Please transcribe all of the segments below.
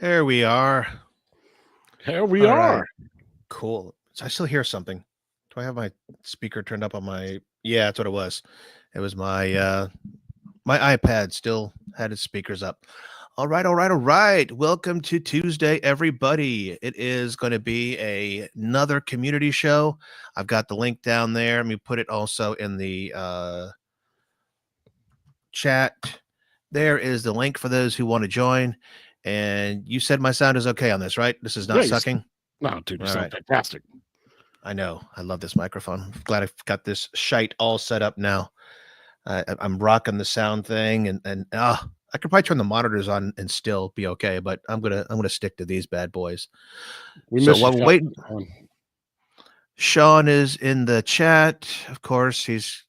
There we are. Here we All are. right. Cool. So I still hear something. Do I have my speaker turned up on my? Yeah, that's what it was. It was my iPad still had its speakers up. All right. Welcome to Tuesday, everybody. It is going to be another community show. I've got the link down there. Let me put it also in the chat. There is the link for those who want to join. And you said my sound is okay on this, right? This is not sucking. No, dude, you All sound right. fantastic. I know. I love this microphone. I'm glad I've got this shite all set up now. I'm rocking the sound thing, and I could probably turn the monitors on and still be okay. But I'm gonna stick to these bad boys. We So miss you, while we're Sean. waiting, Sean is in the chat. Of course, he's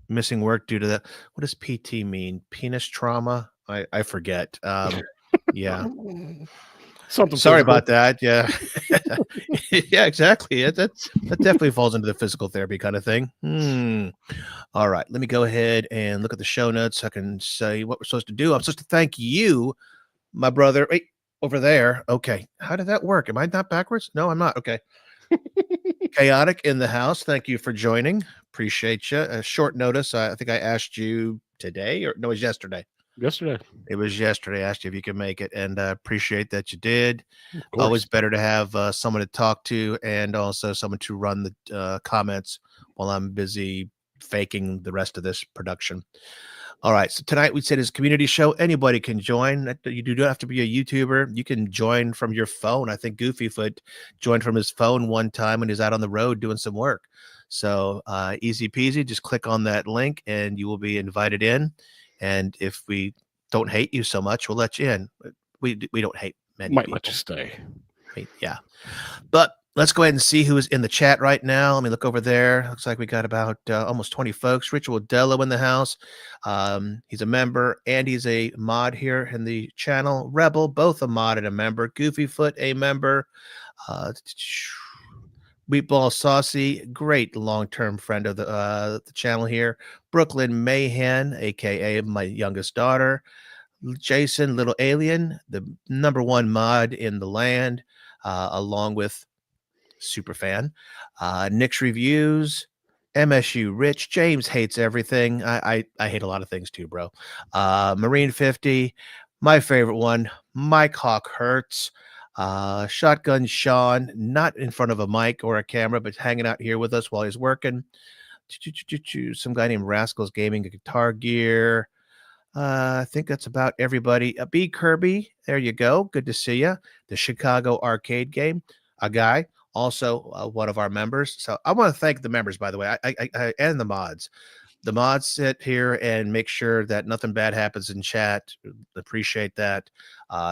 missing work due to that. What does PT mean? Penis trauma? I forget. Yeah. Something Sorry physical. about that. Yeah. Yeah, exactly. That definitely falls into the physical therapy kind of thing. All right. Let me go ahead and look at the show notes. I can say what we're supposed to do. I'm supposed to thank you, my brother. Wait, over there. Okay. How did that work? Am I not backwards? No, I'm not. Okay. Chaotic in the house. Thank you for joining. Appreciate you. Short notice. I think I asked you today, or no, it was yesterday. Yesterday. It was yesterday. I asked you if you could make it, and appreciate that you did. Of Always course. better to have someone to talk to and also someone to run the comments while I'm busy faking the rest of this production. All right. So tonight we said is a community show. Anybody can join. You do not have to be a YouTuber. You can join from your phone. I think Goofyfoot joined from his phone one time when he's out on the road doing some work. So easy peasy. Just click on that link and you will be invited in. And if we don't hate you so much, we'll let you in. We don't hate many Might people. let you stay. Yeah. But let's go ahead and see who is in the chat right now. Let me look over there. Looks like we got about almost 20 folks. Ritual Dello in the house. He's a member and he's a mod here in the channel. Rebel, both a mod and a member. Goofyfoot, a member. Meatball Saucy, great long-term friend of the channel here. Brooklyn Mayhem, aka my youngest daughter. Jason, Little Alien, the #1 mod in the land, along with Superfan. Nick's Reviews, MSU Rich, James Hates Everything. I hate a lot of things too, bro. Marine 50, my favorite one, Mike Hawk Hurts. Shotgun Sean, not in front of a mic or a camera, but hanging out here with us while he's working. Some guy named Rascals Gaming, Guitar Gear. I think that's about everybody. B Kirby, there you go. Good to see you. The Chicago arcade game, a guy, also one of our members. So I want to thank the members, by the way, I and the mods. The mods sit here and make sure that nothing bad happens in chat. Appreciate that.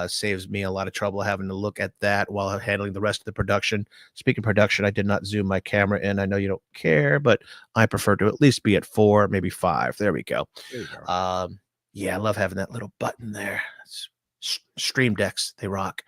Saves me a lot of trouble having to look at that while handling the rest of the production. Speaking of production, I did not zoom my camera in. I know you don't care, but I prefer to at least be at 4, maybe 5. There we go. There you go. Yeah, I love having that little button there. Stream decks, they rock.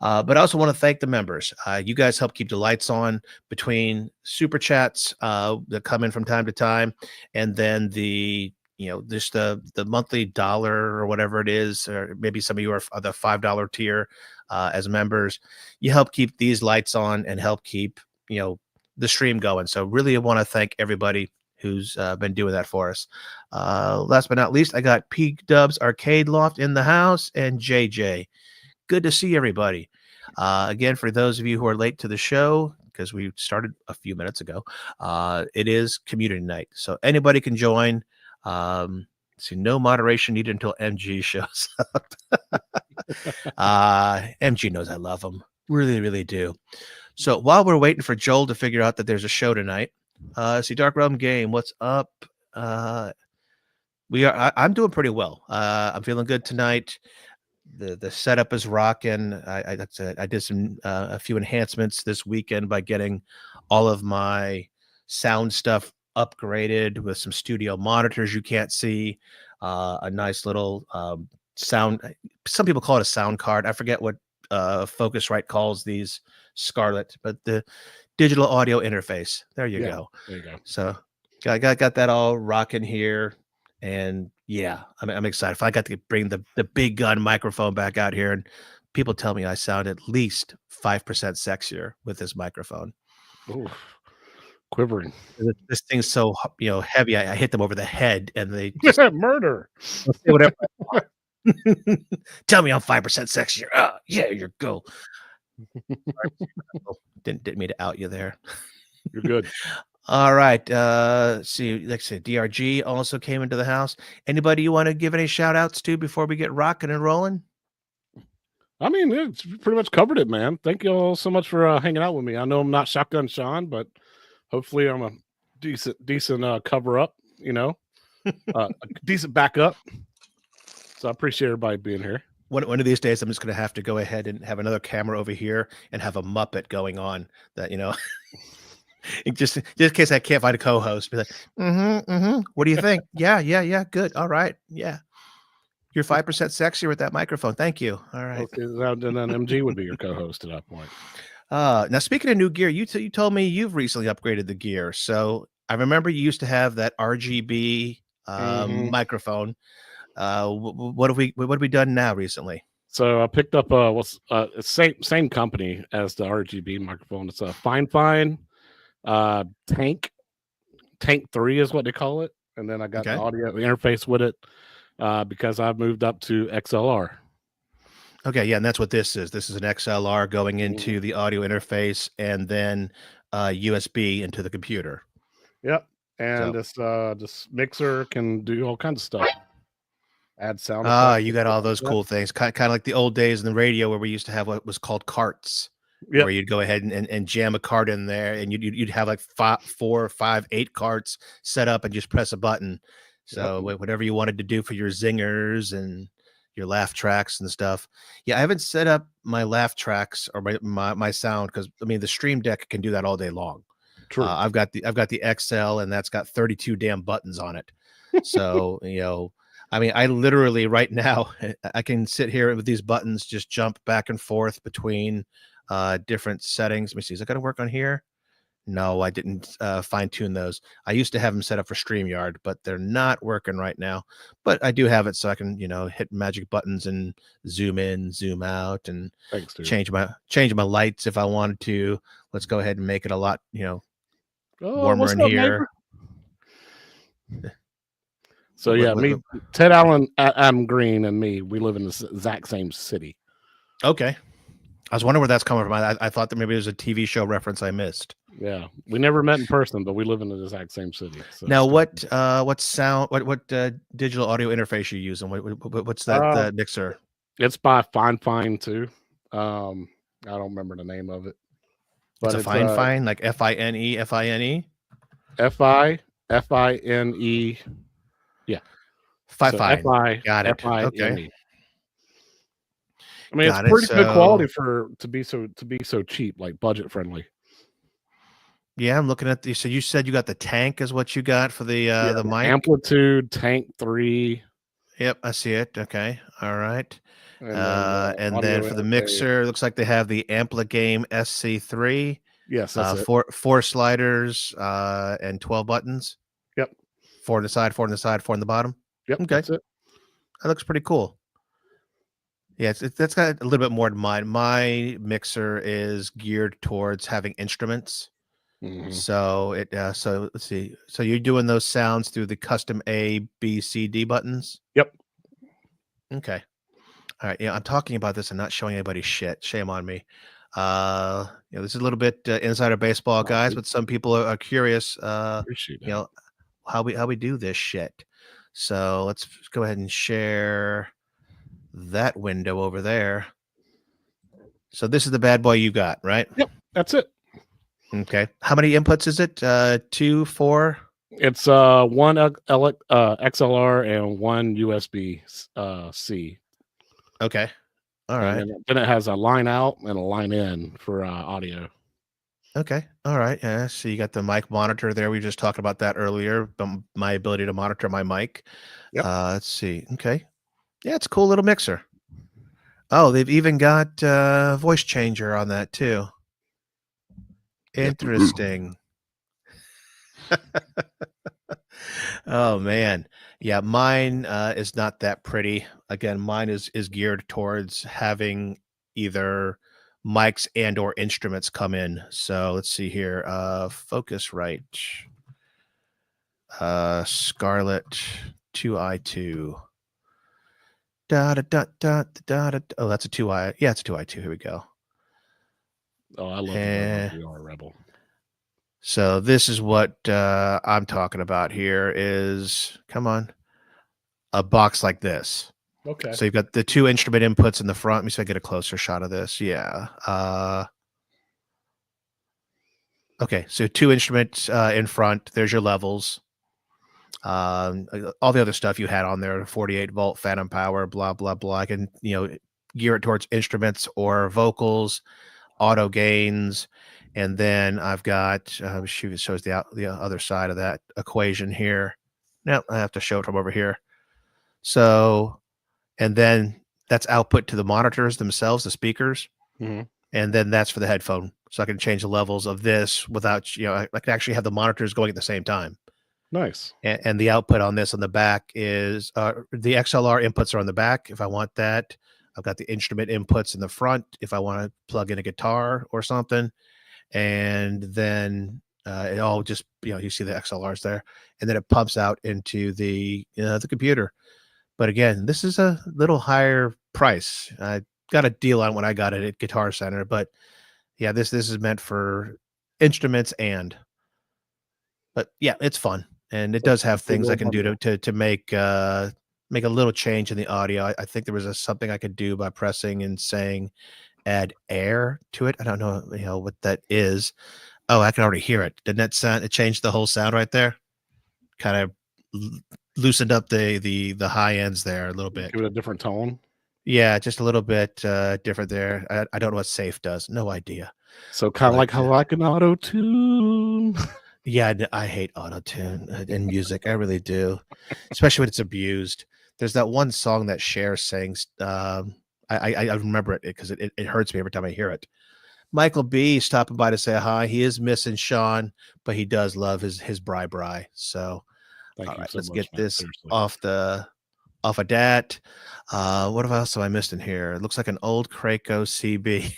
But I also want to thank the members. You guys help keep the lights on between super chats that come in from time to time, and then just the monthly dollar or whatever it is, or maybe some of you are the $5 tier as members. You help keep these lights on and help keep the stream going. So really, I want to thank everybody who's been doing that for us. Last but not least, I got P Dubs Arcade Loft in the house and JJ. Good to see everybody. Again, for those of you who are late to the show, because we started a few minutes ago, it is community night. So anybody can join. See, no moderation needed until MG shows up. MG knows I love him. Really, really do. So while we're waiting for Joel to figure out that there's a show tonight, see Dark Realm Game, what's up? I'm doing pretty well. I'm feeling good tonight. The setup is rocking. I did some a few enhancements this weekend by getting all of my sound stuff upgraded with some studio monitors you can't see, a nice little sound. Some people call it a sound card. I forget what Focusrite calls these Scarlett, but the digital audio interface. There you go. There you go. So I got that all rocking here. And yeah, I'm excited. If I got to bring the big gun microphone back out here and people tell me I sound at least 5% sexier with this microphone. Ooh, quivering. This thing's so heavy. I hit them over the head, and they just Murder. they'll say whatever I want. Tell me I'm 5% sexier. Yeah, you're go. Didn't mean to out you there. You're good. All right. See, like I said, DRG also came into the house. Anybody you want to give any shout outs to before we get rocking and rolling? I mean, it's pretty much covered it, man. Thank you all so much for hanging out with me. I know I'm not Shotgun Sean, but hopefully I'm a decent cover up, a decent backup. So I appreciate everybody being here. One of these days, I'm just going to have to go ahead and have another camera over here and have a Muppet going on that, just in case I can't find a co-host. Be like, what do you think? Yeah. Good. All right. Yeah. You're 5% sexier with that microphone. Thank you. All right. Okay, then MG would be your co-host at that point. Now, speaking of new gear, you told me you've recently upgraded the gear. So I remember you used to have that RGB microphone. What have we done now recently? So I picked up same company as the RGB microphone. It's a Fine Tank 3 is what they call it, and then I got the audio interface with it because I've moved up to XLR. Okay, yeah, and that's what this is. This is an XLR going into the audio interface, and then USB into the computer. Yep, and this mixer can do all kinds of stuff. Add sound. You got all those cool things, kind of like the old days in the radio where we used to have what was called carts, where you'd go ahead and jam a cart in there, and you'd have like 4, 5, 8 carts set up, and just press a button. So whatever you wanted to do for your zingers and your laugh tracks and stuff. Yeah, I haven't set up my laugh tracks or my sound because I mean the Stream Deck can do that all day long. True. I've got the XL, and that's got 32 damn buttons on it. So I mean, I literally right now I can sit here with these buttons, just jump back and forth between different settings. Let me see, is it going to work on here? No, I didn't fine tune those. I used to have them set up for StreamYard, but they're not working right now. But I do have it so I can, hit magic buttons and zoom in, zoom out, and change my lights if I wanted to. Let's go ahead and make it a lot, warmer in here. So me, Ted Allen, Adam Green, and me, we live in the exact same city. Okay. I was wondering where that's coming from. I thought that maybe there's a TV show reference I missed. Yeah, we never met in person, but we live in the exact same city. So now, what digital audio interface you using? What's that mixer? It's by Fine too. I don't remember the name of it. But it's a Fine, like FINE. FINE. Yeah. Fine. Got it. Okay. I mean, it's pretty good quality to be so cheap, like budget friendly. Yeah, I'm looking at so you said you got the Tank is what you got for the mic? Amplitude Tank 3. Yep, I see it. Okay. All right. And then for the mixer, it looks like they have the Amplagame SC3. Yes, that's four sliders and 12 buttons. Yep. 4 on the side, 4 on the side, 4 on the bottom. Yep. Okay. That's it. That looks pretty cool. Yeah, that's got a little bit more than mine. My mixer is geared towards having instruments. So so let's see. So you're doing those sounds through the custom A, B, C, D buttons? Yep. Okay. All right. Yeah, I'm talking about this and not showing anybody shit. Shame on me. This is a little bit insider baseball, guys, but some people are curious. How we do this shit. So let's go ahead and share that window over there. So this is the bad boy you got, right? Yep, that's it. Okay. How many inputs is it? 2, 4? It's 1 XLR and 1 USB C. Okay. All right. And then it has a line out and a line in for audio. Okay. All right. Yeah. So you got the mic monitor there. We just talked about that earlier. My ability to monitor my mic. Yep. Let's see. Okay. Yeah, it's a cool little mixer. Oh, they've even got voice changer on that too. Interesting. Oh man. Yeah, mine is not that pretty. Again, mine is geared towards having, either mics and or instruments come in. So let's see here. Focusrite, Scarlett 2i2. Da, da, da, da, da, da. Oh, that's a 2i. Yeah, it's a 2i2. Here we go. Oh, I love the VR Rebel. So this is what I'm talking about here is, come on, a box like this. Okay. So you've got the 2 instrument inputs in the front. Let me see if I get a closer shot of this. Yeah. Okay, so 2 instruments in front. There's your levels. All the other stuff you had on there, 48 volt phantom power, blah, blah, blah. I can, gear it towards instruments or vocals, auto gains. And then I've got, shoot, it shows the other side of that equation here. Now I have to show it from over here. So, and then that's output to the monitors themselves, the speakers. Mm-hmm. And then that's for the headphone. So I can change the levels of this without, I can actually have the monitors going at the same time. Nice. And the output on this on the back is the XLR inputs are on the back. If I want that, I've got the instrument inputs in the front. If I want to plug in a guitar or something, and then it all just, you see the XLRs there, and then it pumps out into the computer. But again, this is a little higher price. I got a deal on when I got it at Guitar Center, but yeah, this is meant for instruments but yeah, it's fun. And it does have things I can do to make a little change in the audio. I think there was something I could do by pressing and saying add air to it. I don't know, what that is. Oh, I can already hear it. Didn't that sound? It changed the whole sound right there. Kind of loosened up the high ends there a little bit. Give it a different tone. Yeah, just a little bit different there. I don't know what safe does. No idea. So kind of like how I can auto tune. Yeah, I hate auto-tune in music. I really do, especially when it's abused. There's that one song that Cher sings. I remember it because it hurts me every time I hear it. Michael B stopping by to say hi. He is missing Sean, but he does love his bri. So, Thank all you right, so let's much, get man. this Seriously. off of that. What else have I missed in here? It looks like an old Kraco CB.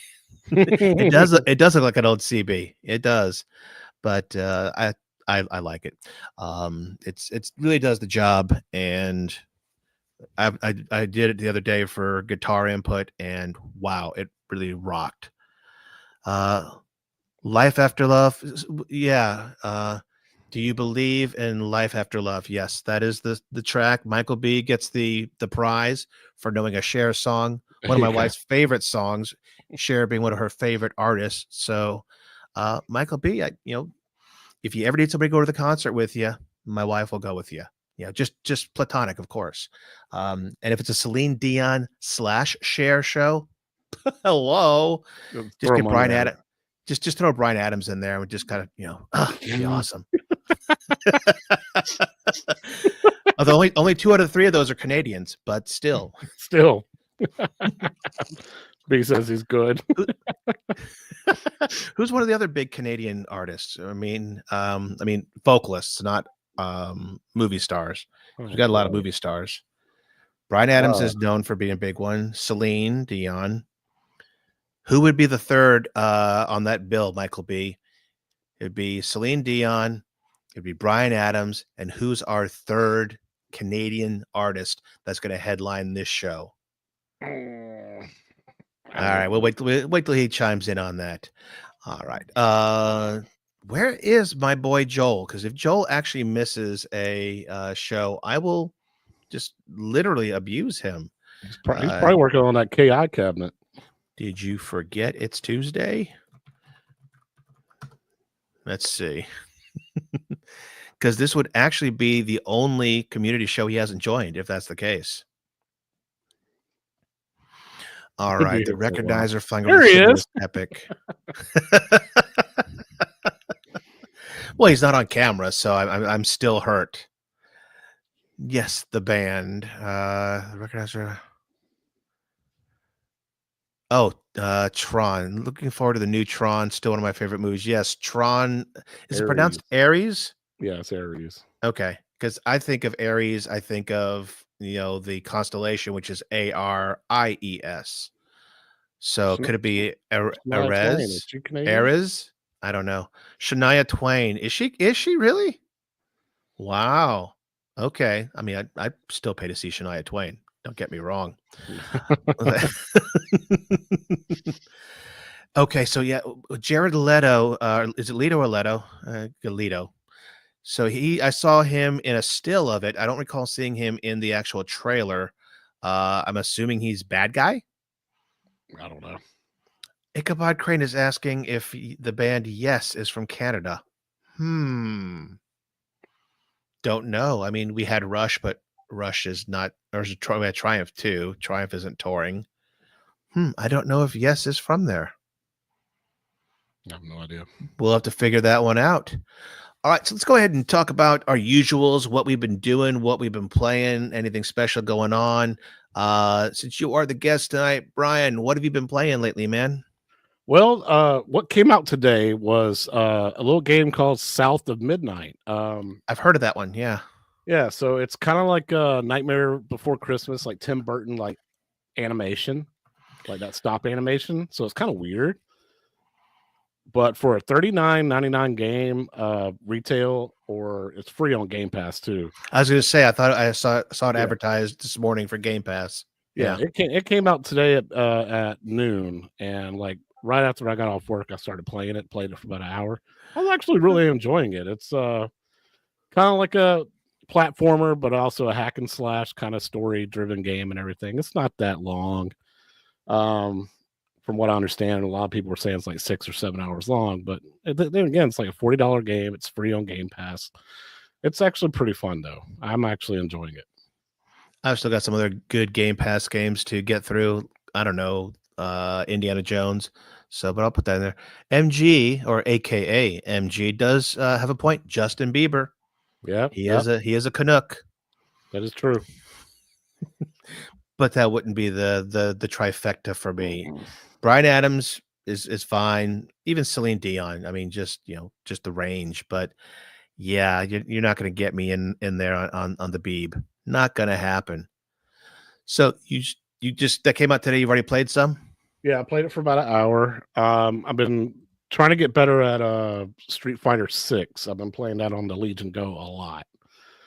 It does look like an old CB. It does. But I like it. It's really does the job, and I did it the other day for guitar input, and wow, it really rocked. Life After Love, yeah. Do you believe in life after love? Yes, that is the track. Michael B gets the prize for knowing a Cher song, one of my wife's favorite songs, Cher being one of her favorite artists. So, Michael B, if you ever need somebody to go to the concert with you, my wife will go with you. Just platonic, of course. And if it's a Celine Dion / Cher show, hello, just get Brian Adams. Just throw Brian Adams in there and just kind of, be awesome. Although only 2 out of 3 of those are Canadians, but still. B says he's good. Who's one of the other big Canadian artists? I mean, vocalists, not movie stars. We've got a lot of movie stars. Brian Adams is known for being a big one. Celine Dion. Who would be the third on that bill, Michael B? It'd be Celine Dion. It'd be Brian Adams. And who's our third Canadian artist that's going to headline this show? All right, we'll wait till he chimes in on that. All right. Where is my boy Joel? Because if Joel actually misses a show, I will just literally abuse him. He's probably working on that KI cabinet. Did you forget it's Tuesday? Let's see. Because this would actually be the only community show he hasn't joined, if that's the case. All right, the recognizer flying over the is epic. Well, he's not on camera, so I'm still hurt. Yes, the band. The recognizer. Oh, Tron. Looking forward to the new Tron. Still one of my favorite movies. Yes, Tron. Is it pronounced Aries? Yeah, it's Aries. Okay, because I think of Aries, I think of the constellation, which is ARIES. So could it be Shania Twain, is she Canadian? Erez? I don't know. Shania Twain. Is she really? Wow. Okay. I mean, I'd still pay to see Shania Twain. Don't get me wrong. Okay, so yeah, Jared Leto, is it Leto or Leto? Leto. So I saw him in a still of it. I don't recall seeing him in the actual trailer. I'm assuming he's bad guy. I don't know. Ichabod Crane is asking if the band Yes is from Canada. Don't know. I mean, we had Rush, but Rush is not, or is it we had Triumph too. Triumph isn't touring. I don't know if Yes is from there. I have no idea. We'll have to figure that one out. All right, so let's go ahead and talk about our usuals, what we've been doing, what we've been playing, anything special going on. Since you are the guest tonight, Brian, what have you been playing lately, man? Well, what came out today was a little game called South of Midnight. I've heard of that one. Yeah. Yeah, so it's kind of like Nightmare Before Christmas, like Tim Burton, like animation, like that stop animation. So it's kind of weird. But for a $39.99 game, retail, or it's free on Game Pass too. I was going to say, I thought I saw it advertised this morning for Game Pass. Yeah, it came out today at noon, and like right after I got off work, I started playing it. Played it for about an hour. I was actually really enjoying it. It's kind of like a platformer, but also a hack and slash kind of story driven game and everything. It's not that long. From what I understand, a lot of people were saying it's like 6 or 7 hours long, but then again, it's like a $40 game. It's free on Game Pass. It's actually pretty fun though. I'm actually enjoying it. I've still got some other good Game Pass games to get through. I don't know, Indiana Jones. So, but I'll put that in there. MG, or AKA MG, does have a point. Justin Bieber. Yeah, he is a Canuck. That is true. But that wouldn't be the trifecta for me. Bryan Adams is fine. Even Celine Dion. I mean, just the range. But yeah, you're not going to get me in there on the Beeb. Not going to happen. So you just that came out today. You've already played some. Yeah, I played it for about an hour. I've been trying to get better at Street Fighter 6. I've been playing that on the Legion Go a lot.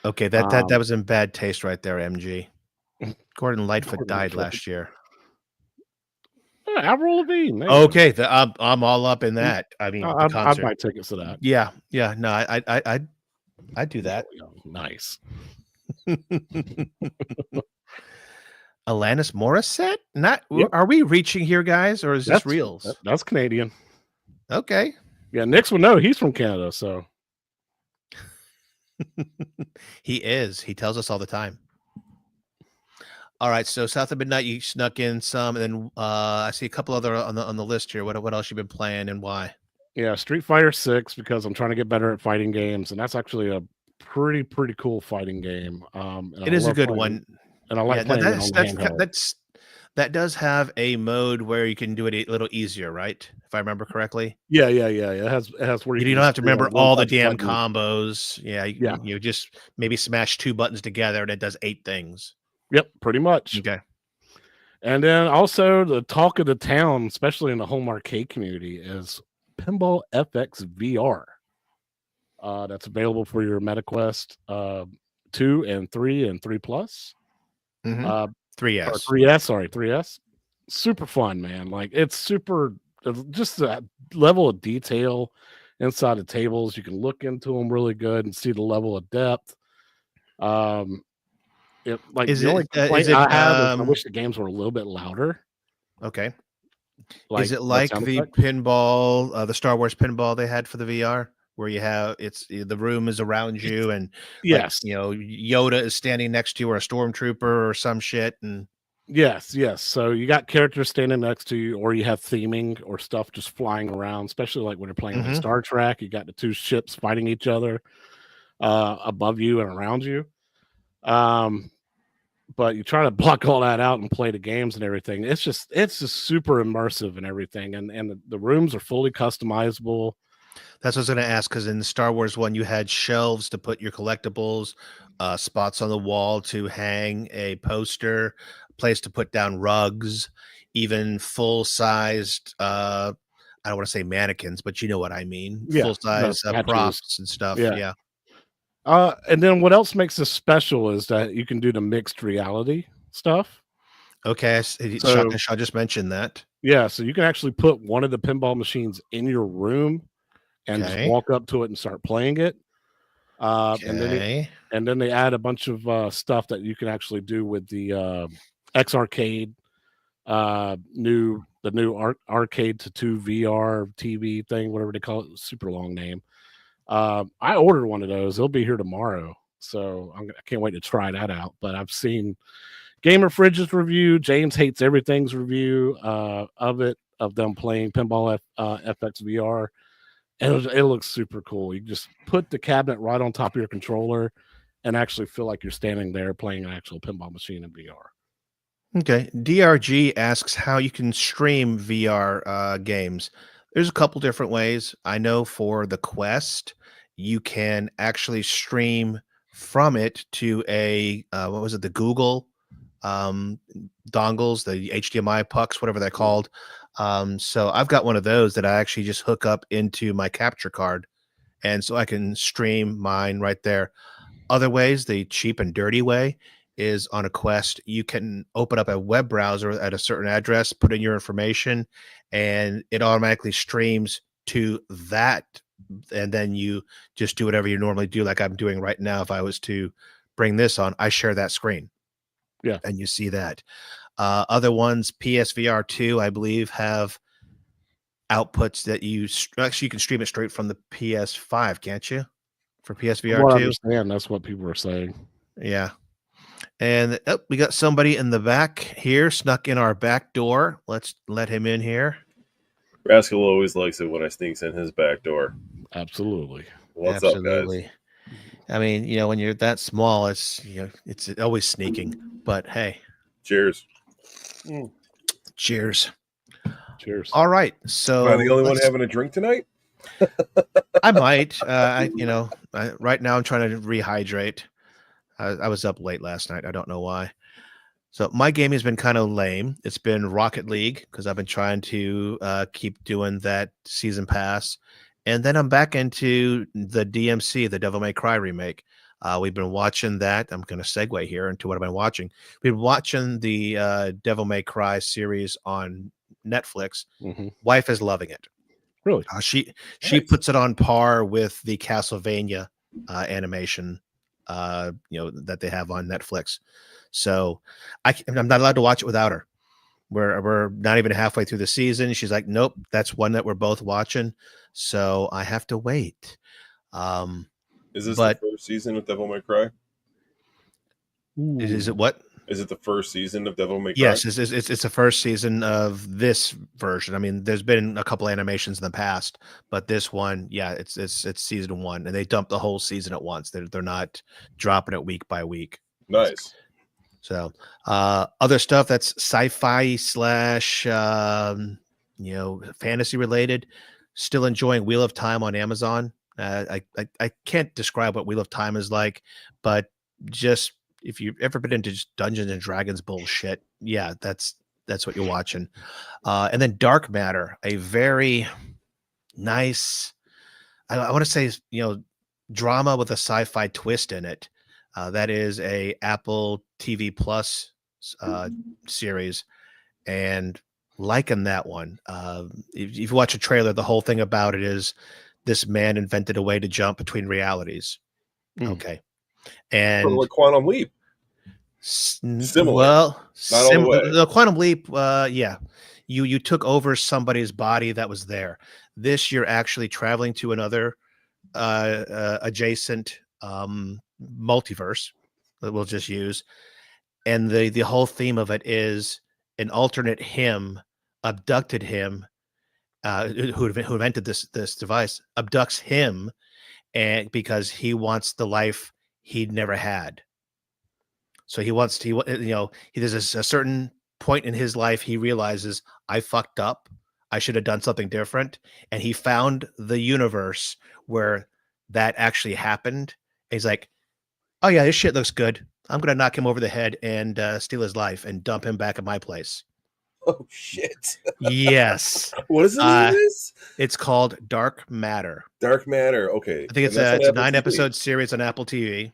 Okay, that was in bad taste right there, MG. Gordon Lightfoot died last year. Avril Lavigne. Okay, I'm all up in that. I mean, I'd buy tickets to that. Yeah. No, I'd do that. Nice. Alanis Morissette? Yep. Are we reaching here, guys, or is this reels? That's Canadian. Okay. Yeah, Nick's would know. He's from Canada, so he is. He tells us all the time. All right, so South of Midnight, you snuck in some, and then I see a couple other on the list here. What else you been playing and why? Yeah, Street Fighter 6, because I'm trying to get better at fighting games, and that's actually a pretty cool fighting game. It is a good one, and I like playing it on handheld. That does have a mode where you can do it a little easier, right? If I remember correctly. Yeah. It has where you don't have to remember all the damn combos. Yeah, you just maybe smash 2 buttons together and it does 8 things. Yep, pretty much. Okay. And then also the talk of the town, especially in the home arcade community, is Pinball FX VR. That's available for your MetaQuest 2 and 3 and 3 Plus. 3S. 3S. Super fun, man. Like it's super, just that level of detail inside the tables. You can look into them really good and see the level of depth. The only complaint I have is I wish the games were a little bit louder. Okay. Is it like the pinball, the Star Wars pinball they had for the VR, where you have the room is around you and yes, Yoda is standing next to you, or a stormtrooper or some shit, and yes. So you got characters standing next to you, or you have theming or stuff just flying around, especially like when you're playing like Star Trek. You got the 2 ships fighting each other above you and around you. But you try to block all that out and play the games and everything. It's just super immersive and everything. And the rooms are fully customizable. That's what I was going to ask, because in the Star Wars one, you had shelves to put your collectibles, spots on the wall to hang a poster, place to put down rugs. even full-sized, I don't want to say mannequins, but you know what I mean, Yeah, the full-size statues. props and stuff. Yeah. Yeah. And then what else makes this special is that you can do the mixed reality stuff. Okay. So Shotgun Shaw just mentioned that. yeah, so you can actually put one of the pinball machines in your room and just Okay. walk up to it and start playing it. And then Okay. they add a bunch of stuff that you can actually do with the X Arcade, the new arcade to 2 VR TV thing, whatever they call it, super long name. I ordered one of those. They'll be here tomorrow, so I can't wait to try that out. But I've seen Gamer Fridge's review, James Hates Everything's review of them playing Pinball FX VR. And it looks super cool. You just put the cabinet right on top of your controller and actually feel like you're standing there playing an actual pinball machine in VR. Okay. DRG asks how you can stream VR games. There's a couple different ways. I know for the Quest, you can actually stream from it to a what was it, the Google um, dongles, the HDMI pucks, whatever they're called. So I've got one of those that I actually just hook up into my capture card, and so I can stream mine right there. Other ways, the cheap and dirty way is on a Quest. You can open up a web browser at a certain address, put in your information, and it automatically streams to that. And then you just do whatever you normally do, like I'm doing right now. If I was to bring this on, I share that screen. Yeah. And you see that. Other ones, PSVR 2, I believe, have outputs that actually you can stream it straight from the PS5, can't you? For From PSVR what I 2? understand, that's what people are saying. Yeah. And we got somebody in the back here, snuck in our back door. Let's let him in here. Rascal always likes it when I sneaks in his back door. Absolutely. What's up, guys? Absolutely. I mean, when you're that small, it's it's always sneaking. But hey, Cheers. cheers. Cheers. All right. So Am I the only one having a drink tonight? I might. Right now I'm trying to rehydrate. I was up late last night. I don't know why. So my gaming has been kind of lame. It's been Rocket League because I've been trying to keep doing that season pass, and then I'm back into the DMC, the Devil May Cry remake. We've been watching that. I'm going to segue here into what I've been watching. We've been watching the Devil May Cry series on Netflix. Mm-hmm. Wife is loving it. Really? She Nice. puts it on par with the Castlevania animation, that they have on Netflix. So I'm not allowed to watch it without her. We're not even halfway through the season. She's like, nope, that's one that we're both watching. So I have to wait. Is this but the first season of Devil May Cry? is it what? Is it the first season of Devil May Cry? Yes, it's the first season of this version. I mean, there's been a couple animations in the past, but this one, yeah, it's season one, and they dumped the whole season at once. They're not dropping it week by week. Nice. So, other stuff that's sci-fi slash, fantasy related. Still enjoying Wheel of Time on Amazon. I can't describe what Wheel of Time is like, but just if you've ever been into just Dungeons and Dragons bullshit, yeah, that's what you're watching. And then Dark Matter, a very nice, I want to say, drama with a sci-fi twist in it. That is a Apple TV Plus series, and liking that one. If you watch a trailer, the whole thing about it is this man invented a way to jump between realities. Okay, Sort of and like Quantum Leap. Similar. well, Not all the way. the Quantum Leap, yeah, you took over somebody's body that was there. This, you're actually traveling to another adjacent multiverse that we'll just use, and the whole theme of it is an alternate him abducted him, who invented this device abducts him, and because he wants the life he'd never had. So there's a certain point in his life he realizes, I fucked up, I should have done something different, and he found the universe where that actually happened. And he's like, oh yeah, this shit looks good. I'm gonna knock him over the head and steal his life and dump him back at my place. Oh shit! Yes. What is the name of this? It's called Dark Matter. Dark Matter. Okay, I think and that's on it's a Apple 9 TV. episode series on Apple TV.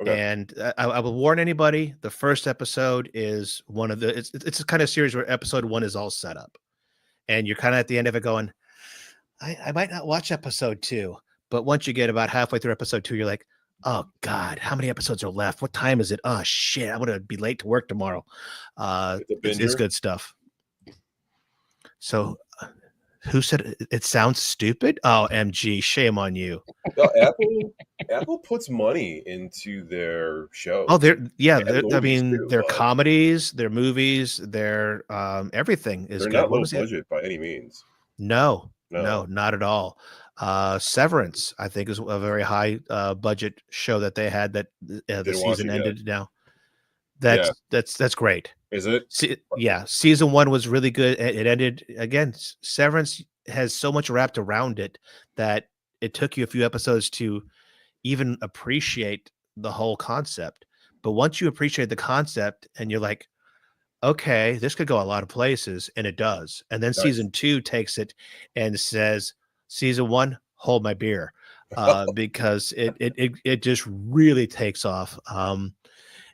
Okay. And I will warn anybody: the first episode is one of the. It's a kind of series where episode 1 is all set up, and you're kind of at the end of it going, I might not watch episode 2, but once you get about halfway through episode 2, you're like, oh God, how many episodes are left? What time is it? Oh shit, I'm gonna be late to work tomorrow. It's binger? good stuff. So, who said it sounds stupid? Oh, MG, shame on you. No, Apple puts money into their shows. Oh, I movies, mean, too, their but comedies, their movies, their everything is they're good. not What low was it? budget by any means. No, No. not at all. Severance, I think, is a very high budget show that they had that the Didn't watch season it yet. ended now. Yeah. That's great. Is it? Yeah, season 1 was really good. It ended again. Severance has so much wrapped around it that it took you a few episodes to even appreciate the whole concept. But once you appreciate the concept and you're like, okay, this could go a lot of places, and it does. And then Nice. season 2 takes it and says, season 1, hold my beer, because it just really takes off. And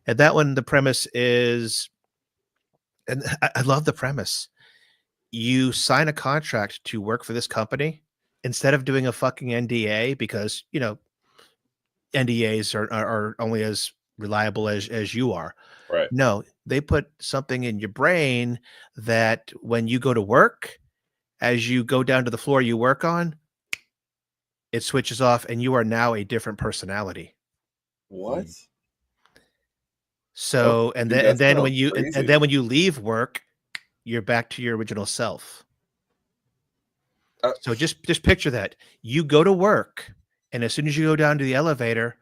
that one, the premise is, and I love the premise. You sign a contract to work for this company instead of doing a fucking NDA, because NDAs are only as reliable as you are. Right. No, they put something in your brain that when you go to work, as you go down to the floor you work on, it switches off and you are now a different personality. What? So, and then when you crazy. and then when you leave work, you're back to your original self. So just picture that. You go to work, and as soon as you go down to the elevator,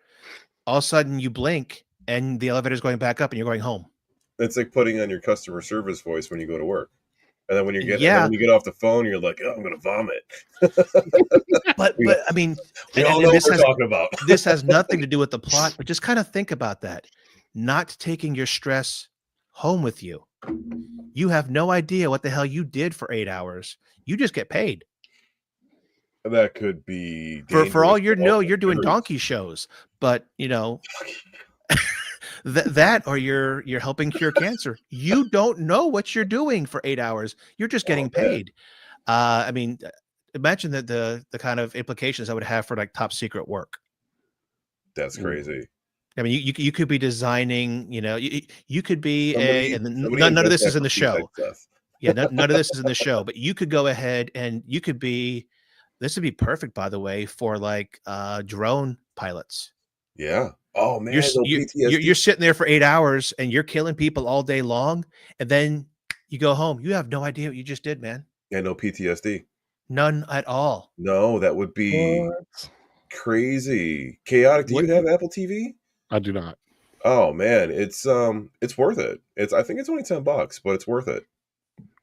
all of a sudden you blink and the elevator's going back up and you're going home. It's like putting on your customer service voice when you go to work. And then when you get Yeah. when you get off the phone, you're like, oh, I'm gonna vomit. But I mean, We all know what we're talking about. This has nothing to do with the plot, but just kind of think about that. Not taking your stress home with you. You have no idea what the hell you did for 8 hours. You just get paid. That could be For all you know, dangerous. you're doing donkey shows, but that or you're helping cure cancer. You don't know what you're doing for 8 hours. You're just getting paid. I mean, imagine the kind of implications that would have for like top secret work. That's crazy. I mean, you could be designing, you could be Somebody none of this invent is in the that show. Yeah, none of this is in the show, but you could go ahead and you could be, this would be perfect, by the way, for like drone pilots. Yeah. Oh man, you're sitting there for 8 hours and you're killing people all day long, and then you go home. You have no idea what you just did, man. Yeah, no PTSD. None at all. No, that would be crazy. Chaotic, do you have Apple TV? I do not. Oh man, it's worth it. I think it's only $10, but it's worth it.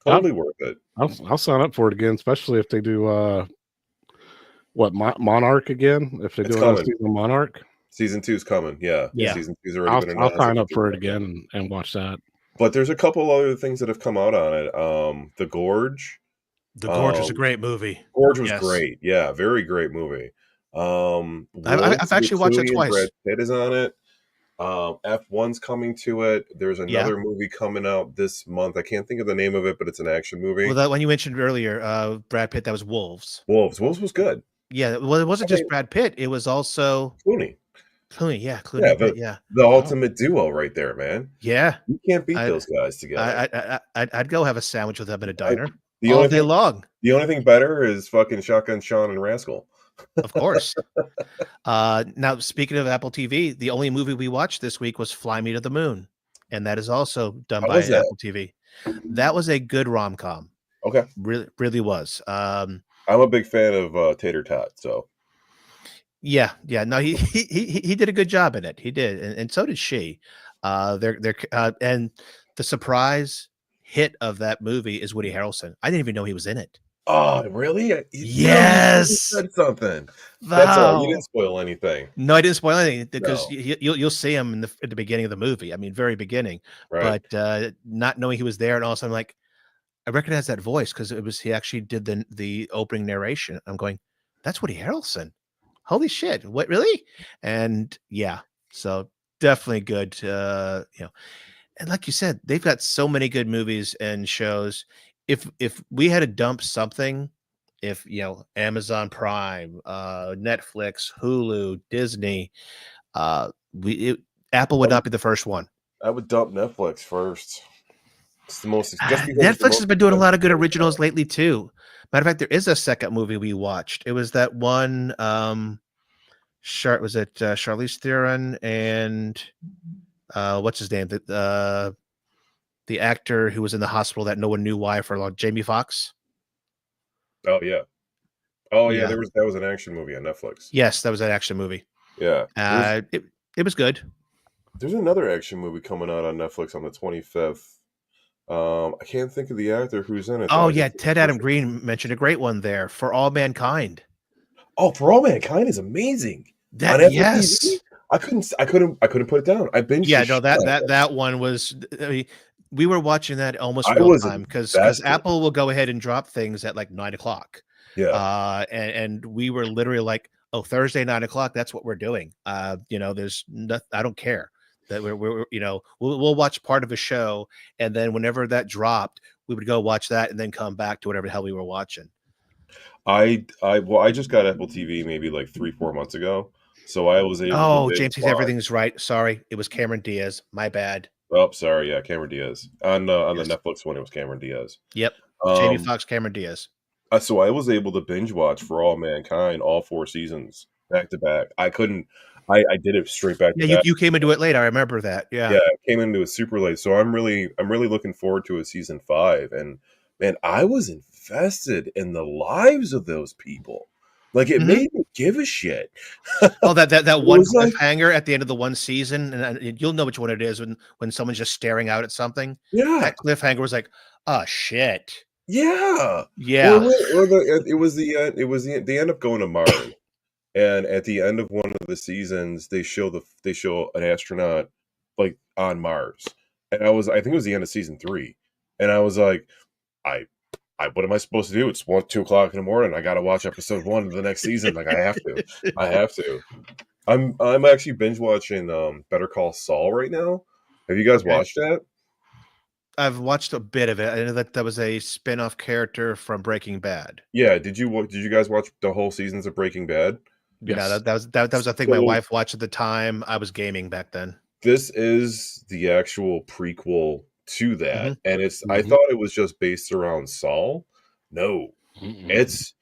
Totally worth it. I'll sign up for it again, especially if they do Monarch again. If they do another season of Monarch. Season 2 is coming. Yeah. Season 2's already been announced. I'll sign up for it again and watch that. But there's a couple other things that have come out on it. The Gorge. The Gorge was a great movie. Gorge was great. Yeah, very great movie. I've actually watched it twice. Brad Pitt is on it. F1's coming to it. There's another movie coming out this month. I can't think of the name of it, but it's an action movie. Well, that one you mentioned earlier, Brad Pitt, that was Wolves. Wolves was good. Yeah, well, it wasn't just Brad Pitt. It was also Clooney. Clooney. Yeah, the ultimate duo right there, man. Yeah, you can't beat those guys together. I'd go have a sandwich with them in a diner all day long. The only thing better is fucking Shotgun Sean and Rascal. Of course. Now, speaking of Apple TV, the only movie we watched this week was Fly Me to the Moon, and that is also done by Apple TV. That was a good rom-com. Okay, really was. I'm a big fan of Tater Tot, so. Yeah. No, he did a good job in it. He did, and so did she. And the surprise hit of that movie is Woody Harrelson. I didn't even know he was in it. Oh, really? Yes. You said something. Wow. That's all. You didn't spoil anything. No, I didn't spoil anything because you'll see him at the beginning of the movie. I mean, very beginning. Right. But not knowing he was there, and all of a sudden, like, I recognize that voice because he actually did the opening narration. I'm going, that's Woody Harrelson. Holy shit! What, really? And yeah, so definitely good. And like you said, they've got so many good movies and shows. If we had to dump something, if Amazon Prime, Netflix, Hulu, Disney, Apple would not be the first one. I would dump Netflix first. It's the most just because Netflix has been doing a lot of good originals lately too. Matter of fact, there is a second movie we watched. It was that one. Was it Charlize Theron and what's his name? The actor who was in the hospital that no one knew why for long. Jamie Foxx. Oh yeah. Oh yeah. Yeah. That was an action movie on Netflix. Yes, that was an action movie. Yeah. It was good. There's another action movie coming out on Netflix on the 25th. I can't think of the actor who's in it. Oh yeah, Ted Adam Green mentioned a great one there, For All Mankind. Oh, For All Mankind is amazing. Yes. TV, I couldn't put it down. I binged. Yeah, no, that one was. I mean, we were watching that almost real time because Apple will go ahead and drop things at like 9:00. Yeah. And we were literally like, oh, Thursday 9:00. That's what we're doing. There's nothing. I don't care that we'll watch part of a show, and then whenever that dropped, we would go watch that and then come back to whatever the hell we were watching. I just got Apple TV maybe like 3-4 months ago, so I was able. Oh, James says everything's right. Sorry, it was Cameron Diaz. My bad. Oh, sorry. Yeah, Cameron Diaz on the Netflix one. It was Cameron Diaz. Yep, Jamie Foxx, Cameron Diaz. So I was able to binge watch For All Mankind all 4 seasons back to back. I couldn't. I did it straight back. Yeah, you came into it late. I remember that. Yeah, I came into it super late. So I'm really looking forward to a season 5. And man, I was invested in the lives of those people. Like it made me give a shit. Oh, that one cliffhanger at the end of the one season, and you'll know which one it is when someone's just staring out at something. Yeah, that cliffhanger was like, oh shit. Yeah. It was they end up going to Mars. And at the end of one of the seasons, they show an astronaut like on Mars, and I think it was the end of season 3, and I was like, what am I supposed to do? It's 2:00 in the morning. I got to watch episode 1 of the next season. Like I have to. I'm actually binge watching Better Call Saul right now. Have you guys watched that? I've watched a bit of it. I know that was a spin-off character from Breaking Bad. Yeah. Did you guys watch the whole seasons of Breaking Bad? Yes. Yeah, that was a thing my wife watched at the time. I was gaming back then. This is the actual prequel to that, and I thought it was just based around Saul. No, it's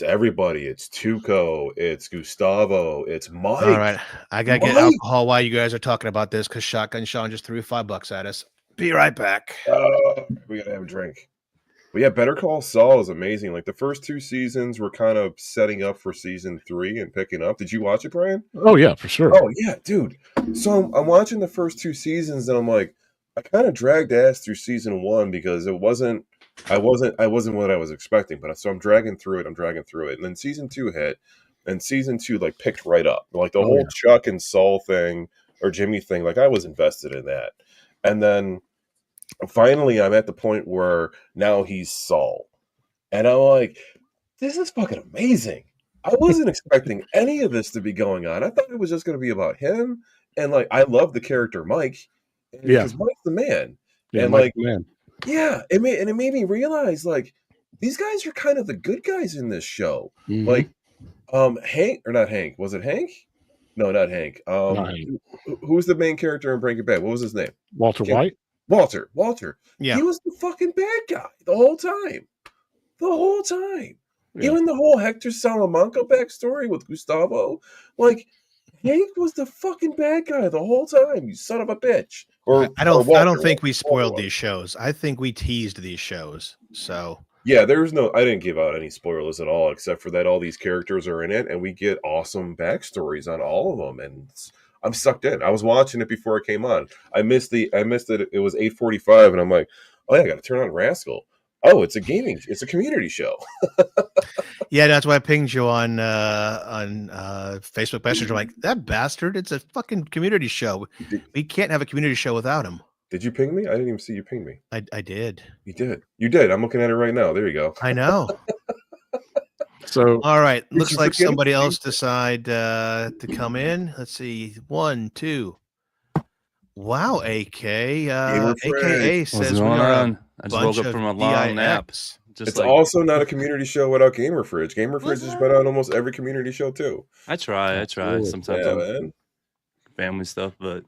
everybody. It's Tuco, it's Gustavo, it's Mike. All right, I gotta get alcohol while you guys are talking about this because Shotgun Sean just threw $5 at us. Be right back. We gotta have a drink. But yeah, Better Call Saul is amazing. Like the first 2 seasons were kind of setting up for season 3 and picking up. Did you watch it, Brian? Oh yeah, for sure. Oh yeah, dude. So I'm watching the first 2 seasons and I'm like, I kind of dragged ass through season 1 because I wasn't what I was expecting. But so I'm dragging through it. And then season 2 hit, and season 2 like picked right up. Like the whole Chuck and Saul thing or Jimmy thing. Like I was invested in that. And then finally, I'm at the point where now he's Saul. And I'm like, this is fucking amazing. I wasn't expecting any of this to be going on. I thought it was just going to be about him. And like, I love the character Mike. Because Mike's the man. Yeah, and Mike's the man. Yeah, it made me realize like these guys are kind of the good guys in this show. Like Hank, or not Hank. Was it Hank? No, not Hank. Who's the main character in Breaking Bad? What was his name? Walter White. Walter. Yeah. He was the fucking bad guy the whole time. Yeah. Even the whole Hector Salamanca backstory with Gustavo. Like, Hank was the fucking bad guy the whole time, you son of a bitch. I don't think we spoiled these shows. I think we teased these shows. So yeah, I didn't give out any spoilers at all, except for that all these characters are in it, and we get awesome backstories on all of them, and I'm sucked in. I was watching it before it came on. I missed it. It was 8:45, and I'm like, oh yeah, I got to turn on Rascal. Oh, it's a community show. Yeah, that's why I pinged you on Facebook Messenger. I'm like, that bastard, it's a fucking community show. We can't have a community show without him. Did you ping me? I didn't even see you ping me. I did. You did. You did. I'm looking at it right now. There you go. I know. So All right. You Looks should like forget it. somebody else decide to come in. Let's see. 1, 2. Wow, AK. Gamer AKA What's says we going are on? a I just bunch woke up of from a long nap. DIX. Just It's like also not a community show without Gamer Fridge. Gamer Fridge What's has that? been on almost every community show too. I try. Absolutely. Sometimes Yeah, I'm man. family stuff, but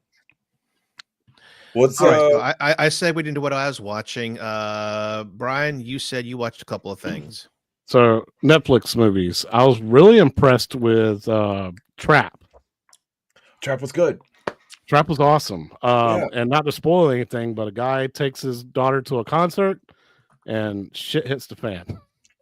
What's All right. So I segued into what I was watching. Brian, you said you watched a couple of things. So Netflix movies. I was really impressed with Trap. Trap was good. Trap was awesome. Yeah. And not to spoil anything, but a guy takes his daughter to a concert and shit hits the fan.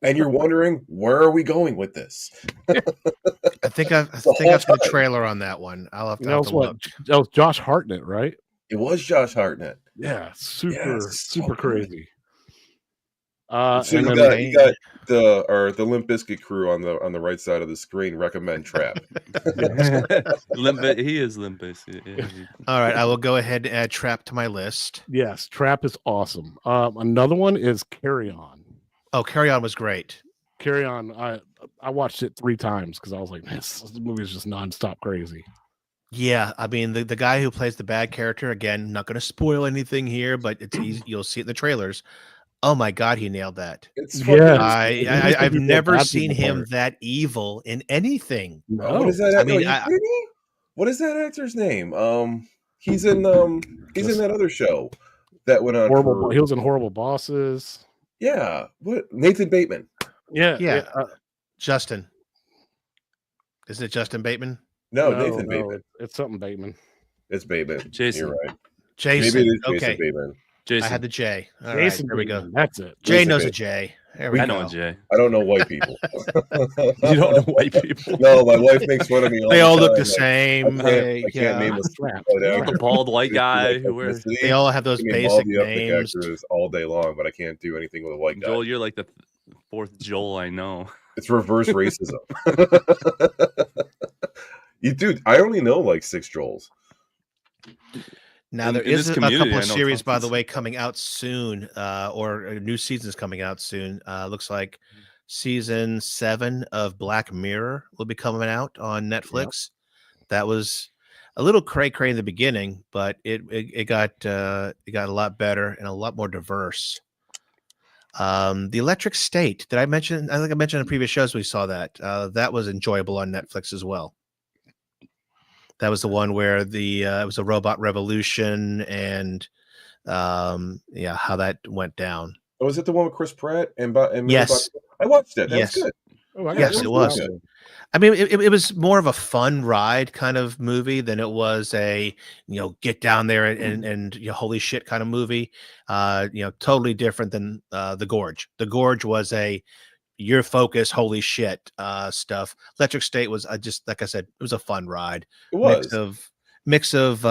And you're wondering, where are we going with this? I think I've whole seen the time. trailer on that one. I'll have to, You know, have to look. that was Josh Hartnett, right? It was Josh Hartnett. Yeah, super so good. crazy. So And you then got the Limp Bizkit crew on the right side of the screen recommend Trap. he is Limp Bizkit. Yeah. All right. I will go ahead and add Trap to my list. yes, Trap is awesome. Another one is Carry On. Oh, Carry On was great. Carry On. I watched it 3 times because I was like, man, this movie is just nonstop crazy. Yeah, I mean the guy who plays the bad character, again, not going to spoil anything here, but it's easy. You'll see it in the trailers. Oh my God, he nailed that. It's Yeah. I've People never bad seen people him part. that evil in anything. What is that? I mean, are you kidding me? What is that actor's name? He's in that other show that went on. Horrible. He was in Horrible Bosses. Yeah, what? Nathan Bateman. Yeah. Justin. Is it Justin Bateman? No, Nathan Bateman. It's something Bateman. It's Bateman. Jason. You're right. Jason. Maybe it is Jason Okay. Bateman. Jason. I had the J. All right, Jason there we go. Bateman, that's it. Jay Jason knows a Bateman. J. There we I go. know Jay. I don't know white people. You don't know white people. No, my wife makes fun of me. They all look time. the same. I can't name a Trap. The bald white guy who wears. They all have those basic names. actors all day long, but I can't do anything with a white guy. Joel, you're like the 4th Joel I know. It's reverse racism. Dude, I only know like 6 Joels. Now In there is this a community, couple I of know series, by tons. the way, coming out soon, or a new season's coming out soon. Looks like season 7 of Black Mirror will be coming out on Netflix. That was a little cray in the beginning, but it got a lot better and a lot more diverse. The Electric State. Did I mention? I think I mentioned in previous shows we saw that. That was enjoyable on Netflix as well. That was the one where it was a robot revolution and how that went down. Oh, was it the one with Chris Pratt and Yes. I watched it. That Yes. was good. Oh, Yes, it was. I mean, it was more of a fun ride kind of movie than it was a, get down there and holy shit kind of movie. Totally different than The Gorge. The Gorge was your focus, holy shit stuff. Electric State was just, like I said, it was a fun ride. It was. Mix of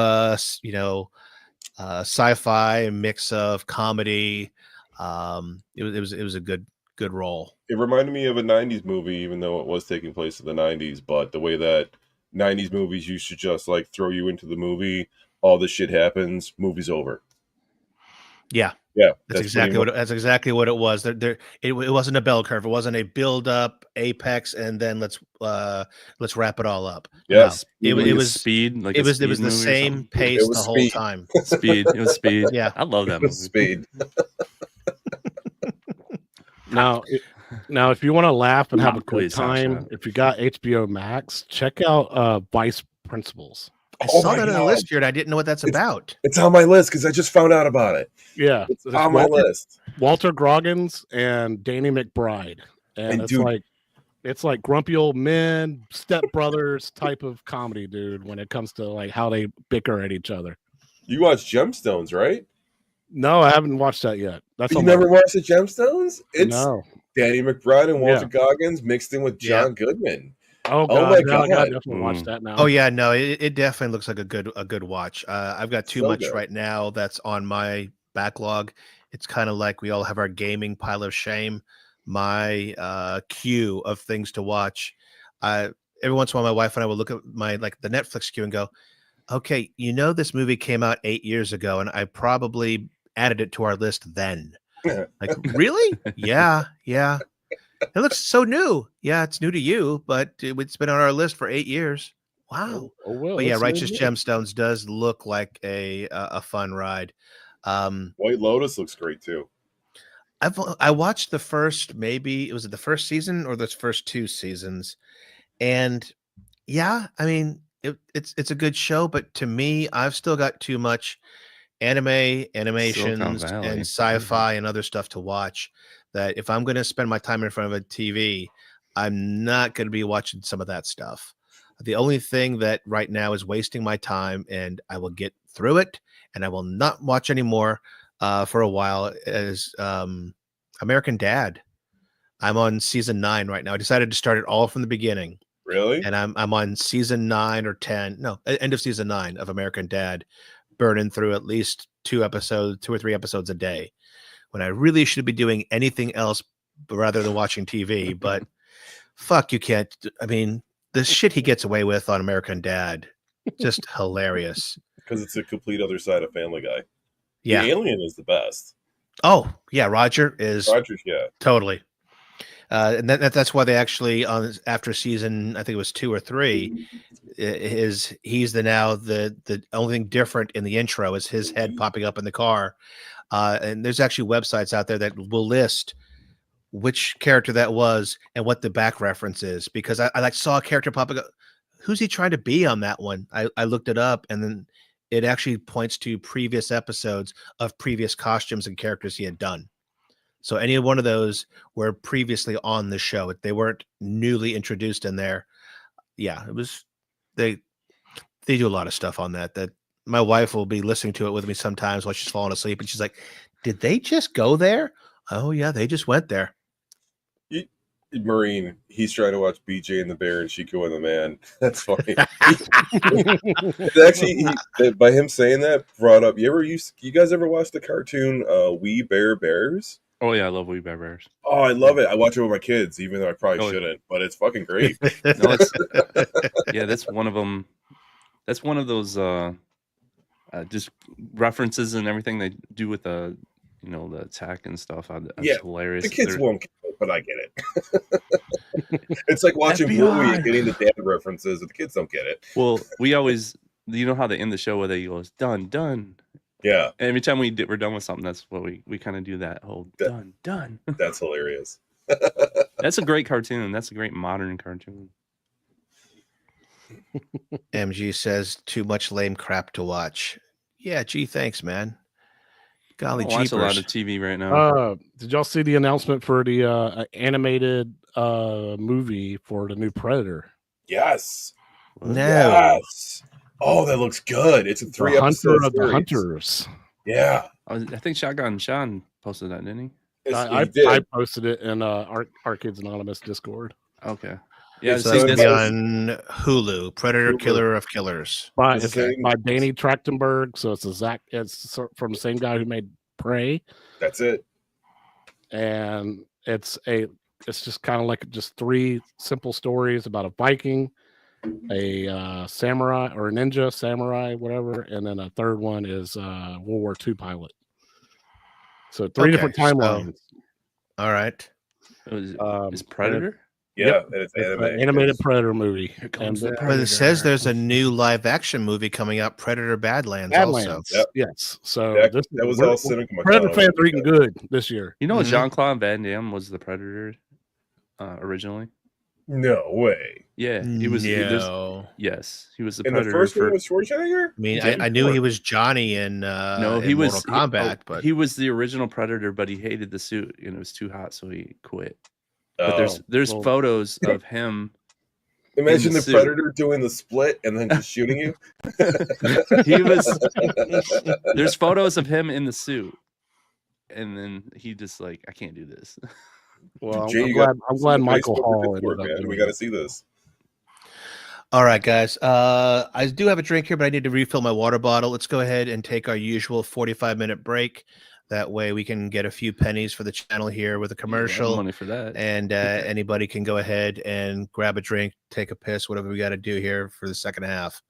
sci-fi, mix of comedy. It was a good role. It reminded me of a 90s movie, even though it was taking place in the 90s, but the way that 90s movies used to just like throw you into the movie, all this shit happens, movie's over. Yeah. Yeah. That's exactly what it was. It wasn't a bell curve. It wasn't a build up apex and then let's wrap it all up. Yes. No, it was Speed. Like it was Speed the movie or same something? pace It was the whole Speed. time. Speed. It was Speed. Yeah. I love that It movie. was Speed. Now, if you want to laugh and have a good Please, time, Sasha. if you got HBO Max, check out Vice Principals. I Oh saw my that on the God. list here and I didn't know what that's about. It's on my list because I just found out about it. Yeah, It's on my list. Walter Groggins and Danny McBride, and And it's like grumpy old men, stepbrothers type of comedy, dude. When it comes to like how they bicker at each other. You watch Gemstones, right? No, I haven't watched that yet. That's You on my never list. watched the Gemstones? It's No. Danny McBride and Walter Yeah. Goggins mixed in with John Goodman. Oh Oh god, my now I gotta God. definitely watch that now. Oh yeah, no, it definitely looks like a good watch. I've got too So much good. right now that's on my backlog. It's kind of like we all have our gaming pile of shame. My queue of things to watch. Every once in a while, my wife and I will look at the Netflix queue and go, Okay, you know this movie came out 8 years ago, and I probably added it to our list then. Like, really? Yeah, yeah. It looks so new. Yeah, it's new to you, but it's been on our list for 8 years. Wow. Well, But yeah, that's Righteous new. Gemstones does look like a fun ride. White Lotus looks great too. I watched the first, maybe was it the first season or those first 2 seasons, and yeah, I mean it's a good show, but to me, I've still got too much anime, animations, Valley. and sci-fi and other stuff to watch. That if I'm going to spend my time in front of a TV, I'm not going to be watching some of that stuff. The only thing that right now is wasting my time, and I will get through it, and I will not watch anymore for a while, is American Dad. I'm on season 9 right now. I decided to start it all from the beginning, Really? and I'm on season 9 or 10. No, end of season 9 of American Dad, burning through at least 2 or 3 episodes a day, when I really should be doing anything else rather than watching TV. But fuck, you can't. I mean, the shit he gets away with on American Dad, just hilarious. Because it's a complete other side of Family Guy. Yeah. The alien is the best. Oh, yeah. Roger is Rogers, yeah. totally. And that's why they actually after season, I think it was 2 or 3, he's the only thing different in the intro is his head popping up in the car. And there's actually websites out there that will list which character that was and what the back reference is, because I like saw a character pop up. Who's he trying to be on that one? I looked it up, and then it actually points to previous episodes of previous costumes and characters he had done. So any one of those were previously on the show. They weren't newly introduced in there. Yeah, it was they do a lot of stuff on that my wife will be listening to it with me sometimes while she's falling asleep, and she's like, "Did they just go there?" Oh yeah, they just went there. Marine, he's trying to watch BJ and the Bear and Chico and the Man. That's funny. Actually, by him saying that, brought up. You guys ever watch the cartoon We Bear Bears? Oh yeah, I love We Bear Bears. Oh, I love it. I watch it with my kids, even though I probably shouldn't, but it's fucking great. No, yeah, that's one of them. That's one of those just references and everything they do with the attack and stuff. That's hilarious. The kids won't get it, but I get it. It's like watching Bluey and getting the dad references, but the kids don't get it. Well, we always, how they end the show where they goes done. Yeah. Every time we're done with something, that's what we kind of do, that whole done. That's hilarious. That's a great cartoon. That's a great modern cartoon. MG says too much lame crap to watch. Yeah, gee, thanks, man. Golly, I watch a lot of TV right now. Did y'all see the announcement for the animated movie for the new Predator? Yes. No. Yes. Oh, that looks good. It's a 3-episode of the Hunters. Yeah. I think Shotgun Sean posted that, didn't he? I posted it in our Kids Anonymous Discord. Okay. Yeah, so that's going to be on Hulu. Predator, Killer of Killers. By Danny Trachtenberg. So it's from the same guy who made Prey. That's it. And it's just kind of like just 3 simple stories about a Viking, a samurai or a ninja samurai, whatever, and then a third one is World War II pilot. So 3 different timelines. All right. Is Predator? Yeah, it's an animated Predator movie. But it says there's a new live action movie coming out, Predator Badlands. Also. Yep. Yes. So that was all Cinema. Predator fans are eating good this year. Jean-Claude Van Damme was the Predator originally. No way. Yeah, he was. Yes, he was the Predator. The first one was Schwarzenegger. I mean, I knew he was Johnny in he was Mortal Kombat, but he was the original Predator, but he hated the suit and it was too hot, so he quit. But there's photos of him. Imagine the Predator doing the split and then just shooting you. There's photos of him in the suit, and then he just like, I can't do this. Well, I'm glad Michael Hall ended up. We got to see this. All right, guys. I do have a drink here, but I need to refill my water bottle. Let's go ahead and take our usual 45-minute break. That way we can get a few pennies for the channel here with a commercial. Money for that. And anybody can go ahead and grab a drink, take a piss, whatever we got to do here for the second half.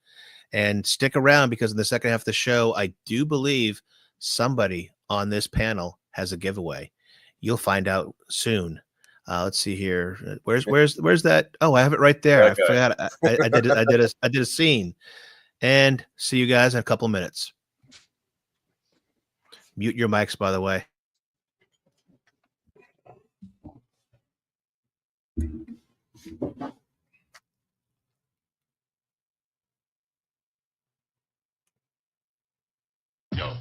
And stick around because in the second half of the show, I do believe somebody on this panel has a giveaway. You'll find out soon. Let's see here. Where's that? Oh, I have it right there. I forgot. I did a scene. And see you guys in a couple of minutes. Mute your mics, by the way. Yo.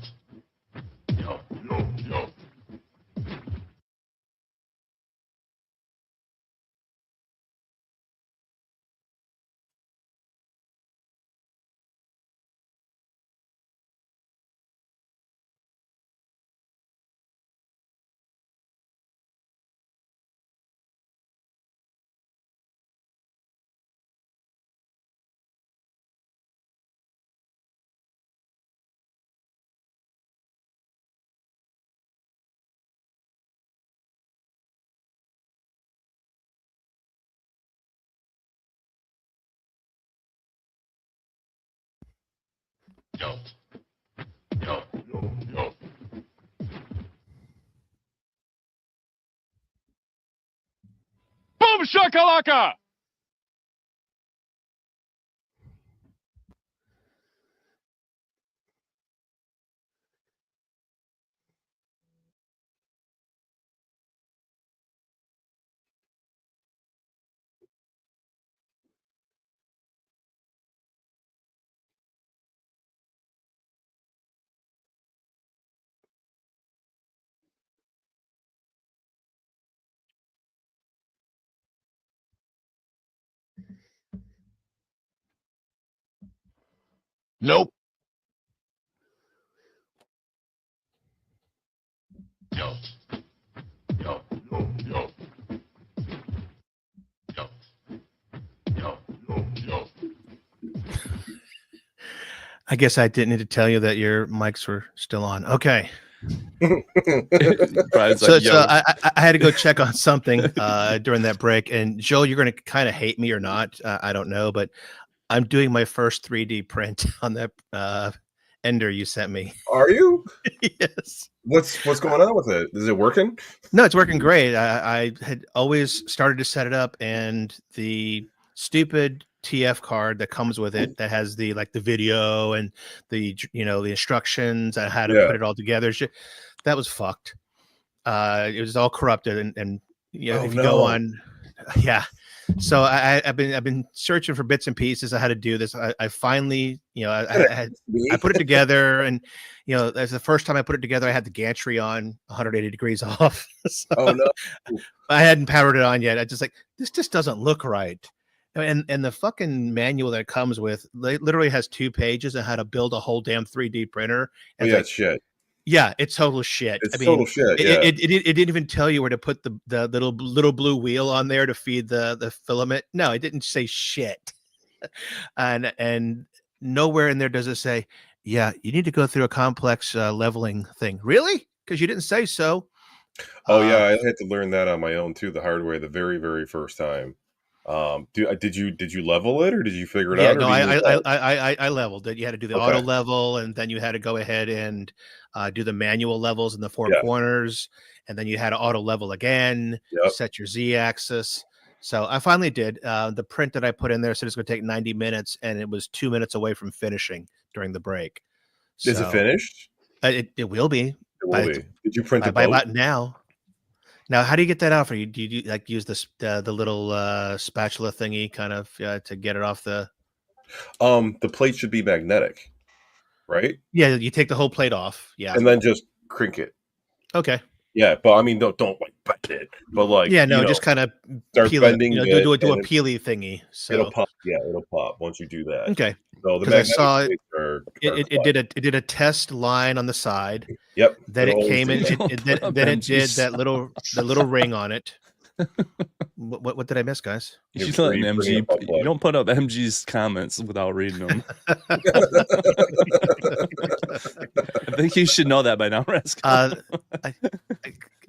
Boom shakalaka! Nope. Yo. I guess I didn't need to tell you that your mics were still on. Okay. So I had to go check on something during that break. And Joel, you're going to kind of hate me or not. I don't know, but I'm doing my first 3D print on that Ender you sent me. Are you? Yes. What's going on with it? Is it working? No, it's working great. I had always started to set it up, and the stupid TF card that comes with it that has the video and the the instructions on how to put it all together. That was fucked. It was all corrupted, and if you go on, yeah. So I've been searching for bits and pieces on how to do this. I finally, I put it together, and that's the first time I put it together. I had the gantry on 180 degrees off. So oh no, I hadn't powered it on yet. I just this just doesn't look right. And the fucking manual that it comes with literally has 2 pages on how to build a whole damn 3D printer. And it's shit. Yeah, it's total shit. It's total shit. Yeah. It didn't even tell you where to put the little blue wheel on there to feed the filament. No, it didn't say shit. and nowhere in there does it say, yeah, you need to go through a complex leveling thing. Really? Because you didn't say so. Oh yeah, I had to learn that on my own too, the hard way, the very, very first time. Did you level it, or did you figure it out? No, I leveled it. You had to do the auto level, and then you had to go ahead and do the manual levels in the 4 corners, and then you had to auto level again, set your Z axis. So I finally did. The print that I put in there said it's going to take 90 minutes, and it was 2 minutes away from finishing during the break. Is it finished? It will be. It will be. Did you print it by about now? Now, how do you get that out? Do you use the little spatula thingy kind of to get it off the? The plate should be magnetic, right? Yeah, you take the whole plate off. Yeah, and then just crink it. Okay. Yeah, but I mean, don't bend it. But just kind of start peel bending. Do a peely thingy. So it'll pop. Yeah, it'll pop once you do that. Okay. So because I saw it did a test line on the side. Yep. Then it came in. Then it did the little ring on it. What did I miss, guys? You don't put up MG's comments without reading them. I think you should know that by now, Rask. Are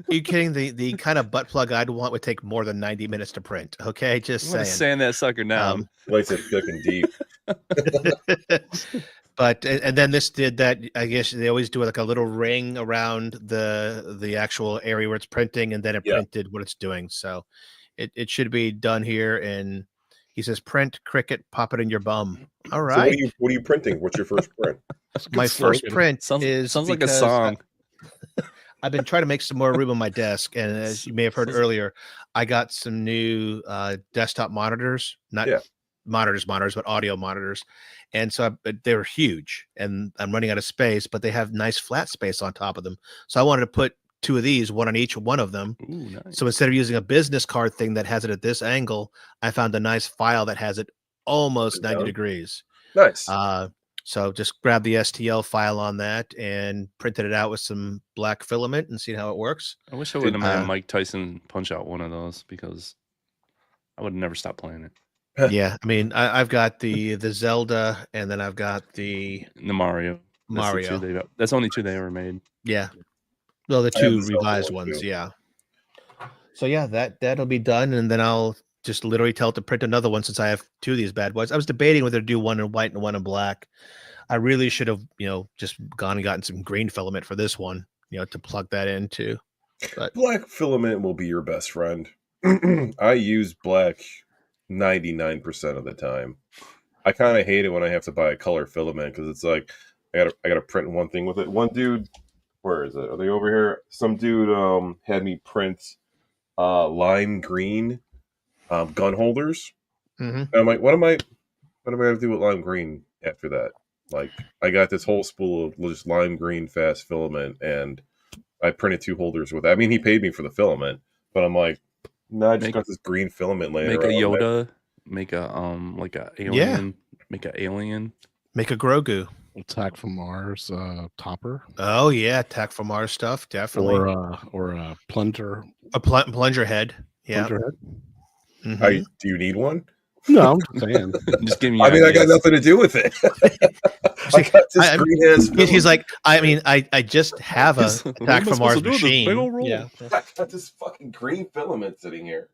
you kidding? The kind of butt plug I'd want would take more than 90 minutes to print. Okay, just saying. Saying that sucker now. Likes it thick and deep. But and then this did that. I guess they always do like a little ring around the actual area where it's printing, and then it Yeah. printed what it's doing. So it should be done here. And he says, "Print cricket, pop it in your bum." All So right. what are you printing? What's your first print? That's a good My first slogan. print Sounds is like a because song. I've been trying to make some more room on my desk, and as you may have heard Sounds- earlier, I got some new desktop monitors, not Yeah. monitors, but audio monitors, and so they're huge, and I'm running out of space, but they have nice flat space on top of them. So I wanted to put two of these, one on each one of them. Ooh, nice. So instead of using a business card thing that has it at this angle, I found a nice file that has it almost 90 Down. degrees. Nice. So just grab the STL file on that and printed it out with some black filament and see how it works. I wish I would have made uh, Mike Tyson punch out one of those because I would have never stopped playing it. Yeah, I mean, I've got the Zelda, and then I've got the The Mario. Mario. That's only two they ever made. Yeah, well, the I have two the Zelda revised one, ones. too. Yeah. So yeah, that'll be done, and then I'll just literally tell it to print another one since I have two of these bad boys. I was debating whether to do one in white and one in black. I really should have, just gone and gotten some green filament for this one, to plug that into. But Black filament will be your best friend. I use black 99% of the time. I kind of hate it when I have to buy a color filament because it's like I gotta print one thing with it. One dude, where is it? Are they over here? Some dude had me print lime green gun holders. Mhm. And I'm like, what am I gonna do with lime green after that? Like, I got this whole spool of just lime green fast filament, and I printed 2 holders with it. I mean, he paid me for the filament, but I'm like, no, I just got this green filament laying Make around. a Yoda. Make a like a alien. Make an alien. Make a Grogu. Attack from Mars topper. Oh yeah, Attack from Mars stuff, definitely. Or a plunger. A plunger head. Yeah. Plunger head. Mhm. Do you need one? No, I'm just saying. Just give me. I mean, I got ideas. nothing to do with it. I got this green ass. He's like, I mean, I just have a He's like, what Attack am I from Mars supposed to do with this machine. big old roll? Yeah. I got this fucking green filament sitting here.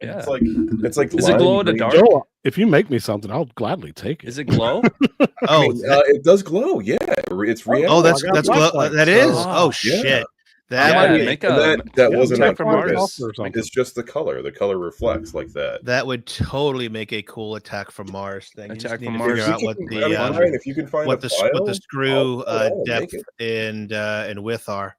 Yeah. It's like Is it lime glow in the green. dark? Joe, if you make me something, I'll gladly take it. Is it glow? Oh, I mean, it does glow. Yeah, it's reality. oh, I got that's glow. flashlights, That is. so- Oh Yeah. shit. Yeah, That would make be, a that Yeah, wasn't Attack on from Mars purpose. or something. It's just the color. The color reflects like that. that would totally make a cool Attack from Mars thing. You just Attack need from to Mars. figure If out you what can- the I mean, Ryan, if you can find what a the file, what the screw I'll make depth it. and width are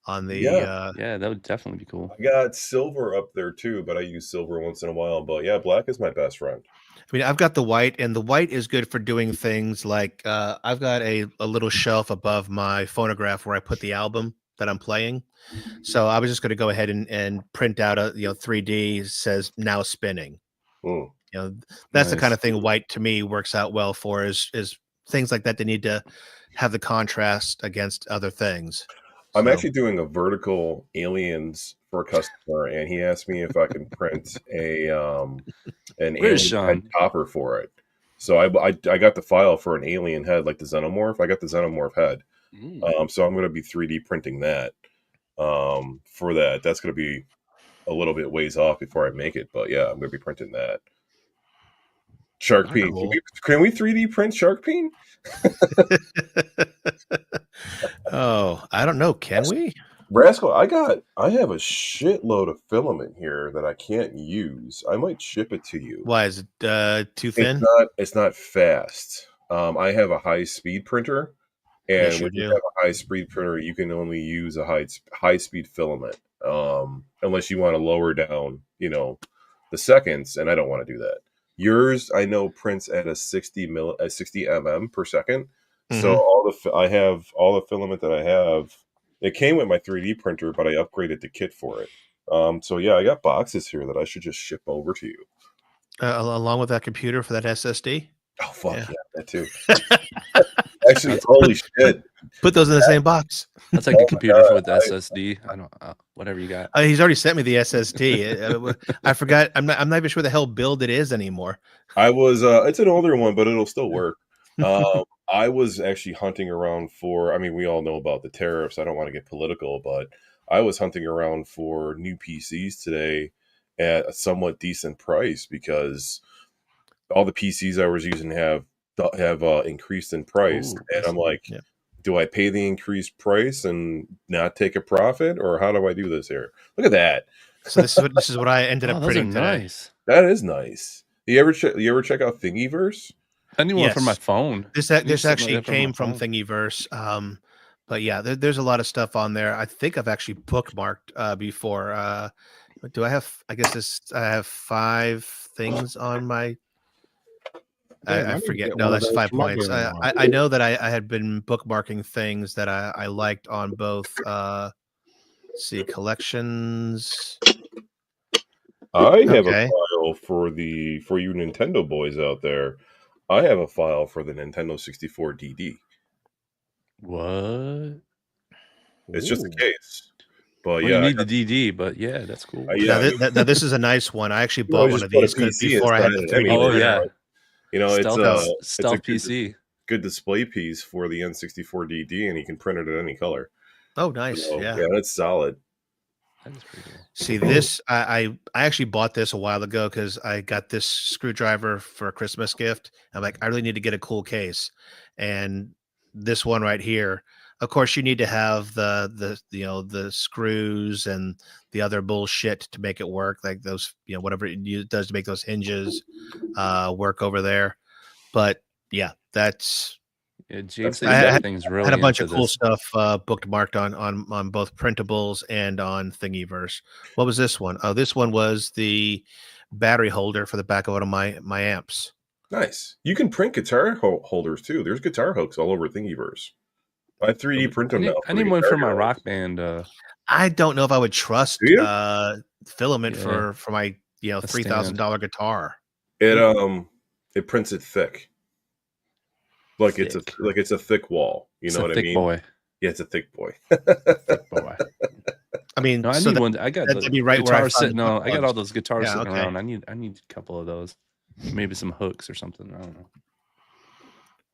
on the Yeah. Yeah, that would definitely be cool. I got silver up there too, but I use silver once in a while. But yeah, black is my best friend. I mean, I've got the white, and the white is good for doing things like I've got a little shelf above my phonograph where I put the album that I'm playing. So I was just going to go ahead and print out a 3D says now spinning. Mm. That's the Nice. kind of thing white to me works out well for is things like that. They need to have the contrast against other things. I'm So- actually doing a vertical aliens for a customer, and he asked me if I can print an alien Where's Sean? head topper for it. So I got the file for an alien head, like the xenomorph. I got the xenomorph head. So I'm going to be 3D printing that for that. That's going to be a little bit ways off before I make it, but yeah, I'm going to be printing that. Shark Peen. Cool. Can we 3D print Shark Peen? Oh, I don't know. Can we? Rascal, I have a shitload of filament here that I can't use. I might ship it to you. Why is it too thin? It's not fast. I have a high speed printer, and Yes, you when you do. have a high speed printer, you can only use a high speed filament, unless you want to lower down, the seconds, and I don't want to do that. Yours, I know, prints at a 60 mm per second. So I have all the filament that I have. It came with my 3D printer, but I upgraded the kit for it. So yeah, I got boxes here that I should just ship over to you. Along with that computer for that SSD. Oh fuck Yeah. yeah, that too. Actually, holy shit! Put those in the same box. That's like Oh a my computer God, with SSD. I don't whatever you got. He's already sent me the SSD. I forgot. I'm not even sure the hell build it is anymore. I was. It's an older one, but it'll still work. I was actually hunting around for. I mean, we all know about the tariffs. I don't want to get political, but I was hunting around for new PCs today at a somewhat decent price because all the PCs I was using have have increased in price, Ooh, and that's- I'm like, yeah. do I pay the increased price and not take a profit, or how do I do this here? Look at that. So this is what I ended Oh, up those are printing today. nice. That is nice. You ever check out Thingiverse? Anyone from my Yes. phone. This I need this something like actually that for my came from phone. Thingiverse. But yeah, there's a lot of stuff on there. I think I've actually bookmarked before. Do I have? I guess I have 5 things on my. Damn, I need to forget. get No, one of that's those 5 for my points. damn lawn. I know that I had been bookmarking things that I liked on both. Let's see, collections. I have Okay. a file for you Nintendo boys out there. I have a file for the Nintendo 64 DD. What? It's just a Ooh. case, but Well, yeah, you need the DD, but yeah, that's cool. yeah. Now this is a nice one. I actually You know, bought one just of put a these PC before I had the inside 3D anyway. Oh printer. yeah, You know, it's stealth a PC. good display piece for the N64 DD, and you can print it at any color. Oh, nice. So, Yeah. yeah, that's solid. That is pretty cool. See this, I actually bought this a while ago because I got this screwdriver for a Christmas gift. I'm like, I really need to get a cool case, and this one right here. Of course, you need to have the the screws and the other bullshit to make it work, like those whatever it does to make those hinges work over there. But yeah, that's Yeah, James pretty said I nice. thing's had really a bunch into of cool this. stuff bookmarked on both printables and on Thingiverse. What was this one? Oh, this one was the battery holder for the back of one of my amps. Nice. You can print guitar holders too. There's guitar hooks all over Thingiverse. I 3D print them now. I need one for my rock band. I don't know if I would trust Do you? filament Yeah. for my A $3,000 guitar. It prints it thick. Like it's Thick. a thick wall. You It's know a what I thick mean? boy. Yeah, it's a thick boy. Thick boy. I mean, No, I so need one. I got that'd the be right where I guitars found the sitting butt on. I got all plugs. those guitars Yeah, sitting okay. around. I need a couple of those. Maybe some hooks or something. I don't know.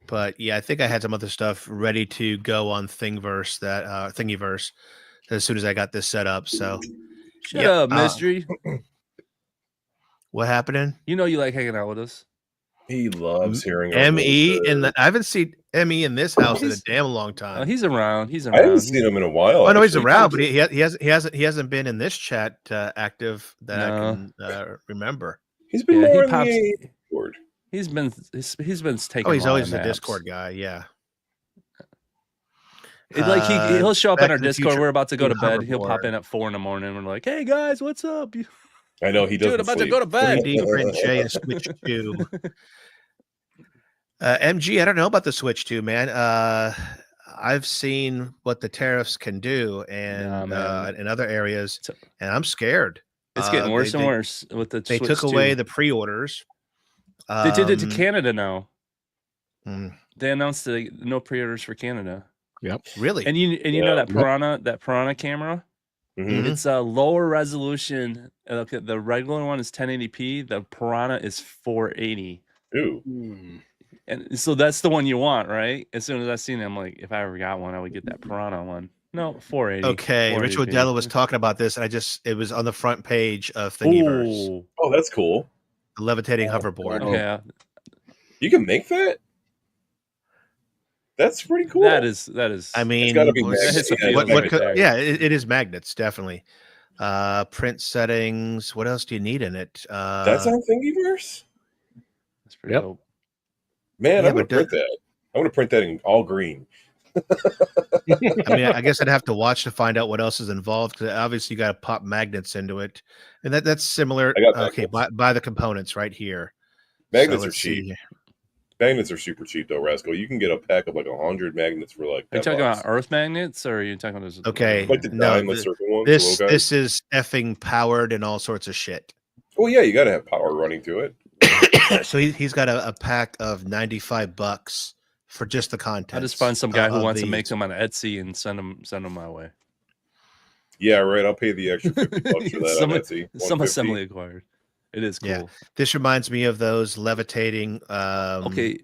But yeah, I think I had some other stuff ready to go on Thingiverse as soon as I got this set up. So Shut Yep, up, mystery. what happening? You know you like hanging out with us. He loves hearing our ME voices. I haven't seen ME in this house in a He's- damn long time. He's around. He's I haven't around. seen him in a while. Oh no, he's actually. around, but he hasn't been in this chat active that I No. can remember. He's been Yeah, more he in pops. the Discord. He's been taking. Oh, he's always the naps. Discord guy. Yeah. Like he'll show up on Back our to the Discord. Future We're about to go to bed. hoverboard. He'll pop in at 4 a.m. We're like, "Hey guys, what's up? I know he Dude, doesn't about to sleep. go to bed." 3D print J and Switch 2. MG, I don't know about the Switch 2, man. I've seen what the tariffs can do and man. in other areas, So- and I'm scared. It's getting worse and worse with the. They Switch took away 2. the pre-orders. They did it to Canada now. Mm, They announced no pre-orders for Canada. Yep. really? And you know that Piranha camera. Mhm. It's a lower resolution. Look at the regular one is 1080p. The Piranha is 480. Ooh. And so that's the one you want, right? As soon as I seen it, I'm like, if I ever got one, I would get that Piranha one. No, 480. Okay, Rich 480p. Waddell was talking about this, and it was on the front page of Thingiverse, Ooh. Oh, that's cool. the levitating hoverboard. Oh. Yeah, You can make that? That's pretty cool. that is. I mean, gotta be was- That hits the feels right there. yeah, it is magnets, definitely. Print settings. What else do you need in it? That's on Thingiverse? That's pretty Yep. dope. Man, Yeah, I'm going to but print that. I want to print that in all green. I mean, I guess I'd have to watch to find out what else is involved because obviously you got to pop magnets into it, and that's similar. I got Okay, magnets. buy the components right here. Magnets So are let's see cheap. here. Magnets are super cheap, though, Rascal. You can get a pack of like 100 magnets for like Are you $10. talking about Earth magnets, or are you talking about those? Okay, Like the no, diamond circle ones, the little guys? this is effing powered and all sorts of shit. Well, yeah, you got to have power running to it. So he's got a pack of $95 for just the content. I just find some guy who wants to make them on Etsy and send them my way. Yeah, right. I'll pay the extra $50 for that Some- on Etsy. Some $150. assembly acquired. It is cool. Yeah. This reminds me of those levitating. Okay,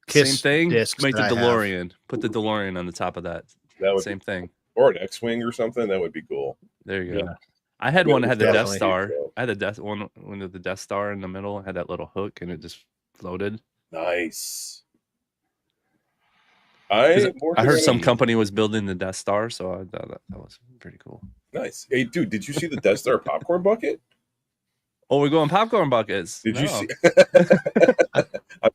Kiss same thing. discs Make the that I have. DeLorean. Put the DeLorean on the top of that. That would Same thing. or an X-wing or something. That would be cool. There you go. Yeah. I had Yeah, one that had the Death definitely. Star. So- I had the one with the Death Star in the middle. Had that little hook and it just floated. Nice. I'm I heard working some on- company was building the Death Star, so I thought that was pretty cool. Nice. Hey, dude, did you see the Death Star popcorn bucket? Oh, we're going popcorn buckets. Did you No. see?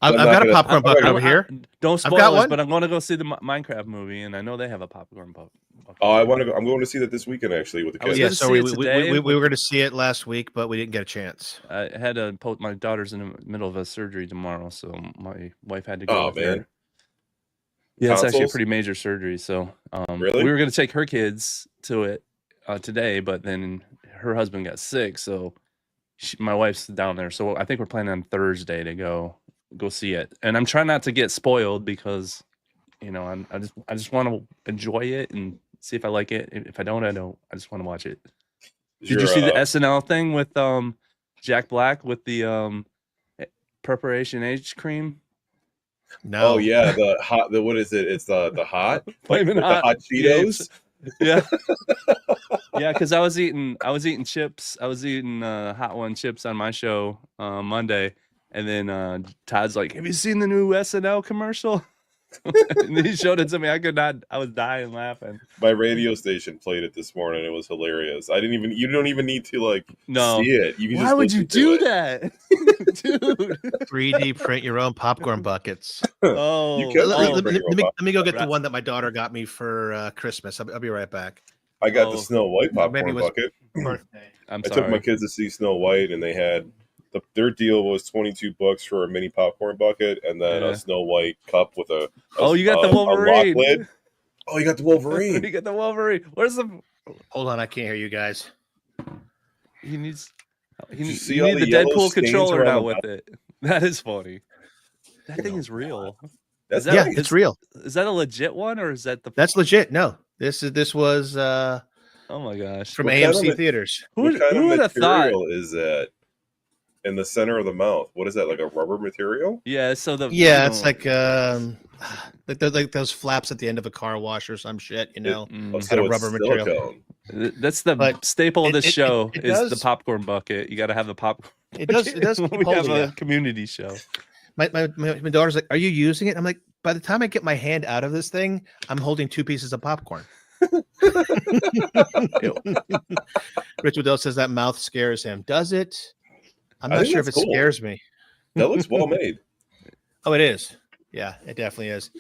I've got a popcorn bucket I'm- over here. Don't I've got spoil us, one. but I'm going to go see the Minecraft movie, and I know they have a popcorn bucket. Oh, I want to go. I'm going to see that this weekend actually with the I was kids. Yeah, gonna so see we it today, were going to see it last week, but we didn't get a chance. I had to post my daughter's in the middle of a surgery tomorrow, so my wife had to go Oh, with man. her. Yeah, it's actually a Tonsils? pretty major surgery. So Really? we were going to take her kids to it today, but then her husband got sick, so my wife's down there. So I think we're planning on Thursday to go see it. And I'm trying not to get spoiled because, you know, I just want to enjoy it and see if I like it. If I don't, I don't. I just want to watch it. Did you see the SNL thing with Jack Black with the preparation age cream? No. Oh yeah, the hot. The what is it? It's the hot. Flaming with hot the hot Cheetos. Yeah. Yeah, because I was eating chips. I was eating Hot One chips on my show Monday, and then Todd's like, "Have you seen the new SNL commercial?" And he showed it to me. I was dying laughing. My radio station played it this morning. It was hilarious. You don't even need to No. see it. You can Why just would you listen to do it. that, dude? 3D print your own popcorn buckets. Oh, You can Let print your own me go get the Rats. one that my daughter got me for Christmas. I'll be right back. I got the Oh. Snow White Maybe it popcorn was- bucket. Birthday. I'm I sorry. took my kids to see Snow White, and they had their deal was $22 for a mini popcorn bucket, and then Yeah. a Snow White cup with a Oh, you got the a Wolverine. lock lid. Oh, you got the Wolverine. You got the Wolverine. Where's the? Hold on, I can't hear you guys. He needs. Did you You see all need the the yellow Deadpool stains controller around now the with it. That is funny. That thing is real. That's that Yeah, nice. it's real. Is that a legit one or is that the? That's legit. No, this was Oh my gosh. from What kind of AMC ma- theaters. What kind who of would have thought? material is that in the center of the mouth? What is that, like a rubber material? Yeah. So the. Yeah, you it's know, like those flaps at the end of a car wash or some shit. You know, mm, Oh, Got a so it's rubber material. silicone. that's the But staple of it- this it- show it is the does- popcorn bucket. You got to have the popcorn. it does when keep we have holding a you. community show. My daughter's like, "Are you using it?" I'm like, "By the time I get my hand out of this thing, I'm holding 2 pieces of popcorn." Rich Waddell says that mouth scares him. Does it? I'm I not think sure if it that's cool. scares me. That looks well made. Oh, it is. Yeah, it definitely is.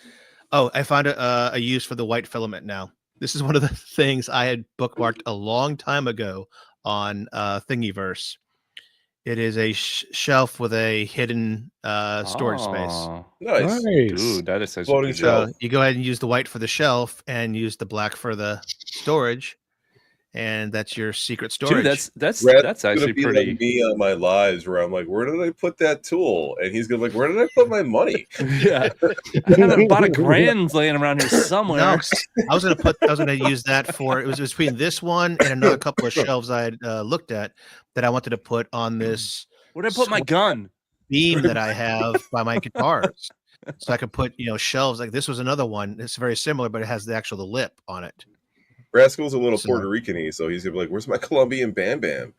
Oh, I found a use for the white filament now. This is one of the things I had bookmarked a long time ago on Thingiverse. It is a shelf with a hidden storage space. Oh, Nice. dude, that is such a Floating good shelf. So you go ahead and use the white for the shelf and use the black for the storage, and that's your secret storage. Dude, that's Brad's actually gonna be pretty. like me on my lives where I'm like, where did I put that tool? And he's gonna be like, where did I put my money? Yeah, I have about $1,000 laying around here somewhere. No, I was gonna use that for it was between this one and another couple of shelves I had looked at that I wanted to put on this Where'd I put my gun? beam that I have by my guitars. So I could put, shelves like this was another one. It's very similar, but it has the actual lip on it. Rascal's a little So- Puerto Rican-y, so he's gonna be like, where's my Colombian Bam Bam?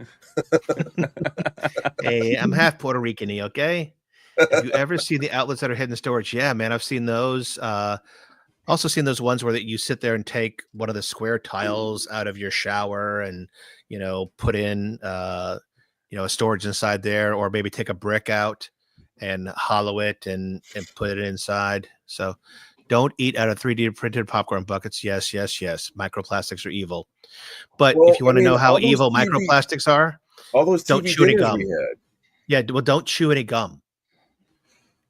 Hey, I'm half Puerto Rican-y, okay? Have you ever seen the outlets that are hidden in storage? Yeah, man, I've seen those. Also seen those ones where that you sit there and take one of the square tiles out of your shower and put in a storage inside there, or maybe take a brick out and hollow it and put it inside. So don't eat out of 3D printed popcorn buckets. Yes, yes, yes. Microplastics are evil. But Well, if you want to I mean, know how all those evil TV microplastics are, All those Don't TV chew any dinners gum. we had. yeah, well, don't chew any gum.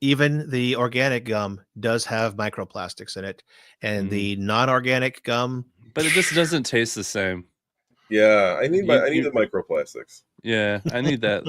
Even the organic gum does have microplastics in it, and the non-organic gum, But it just doesn't taste the same. Yeah, I need You- the microplastics. Yeah, I need that,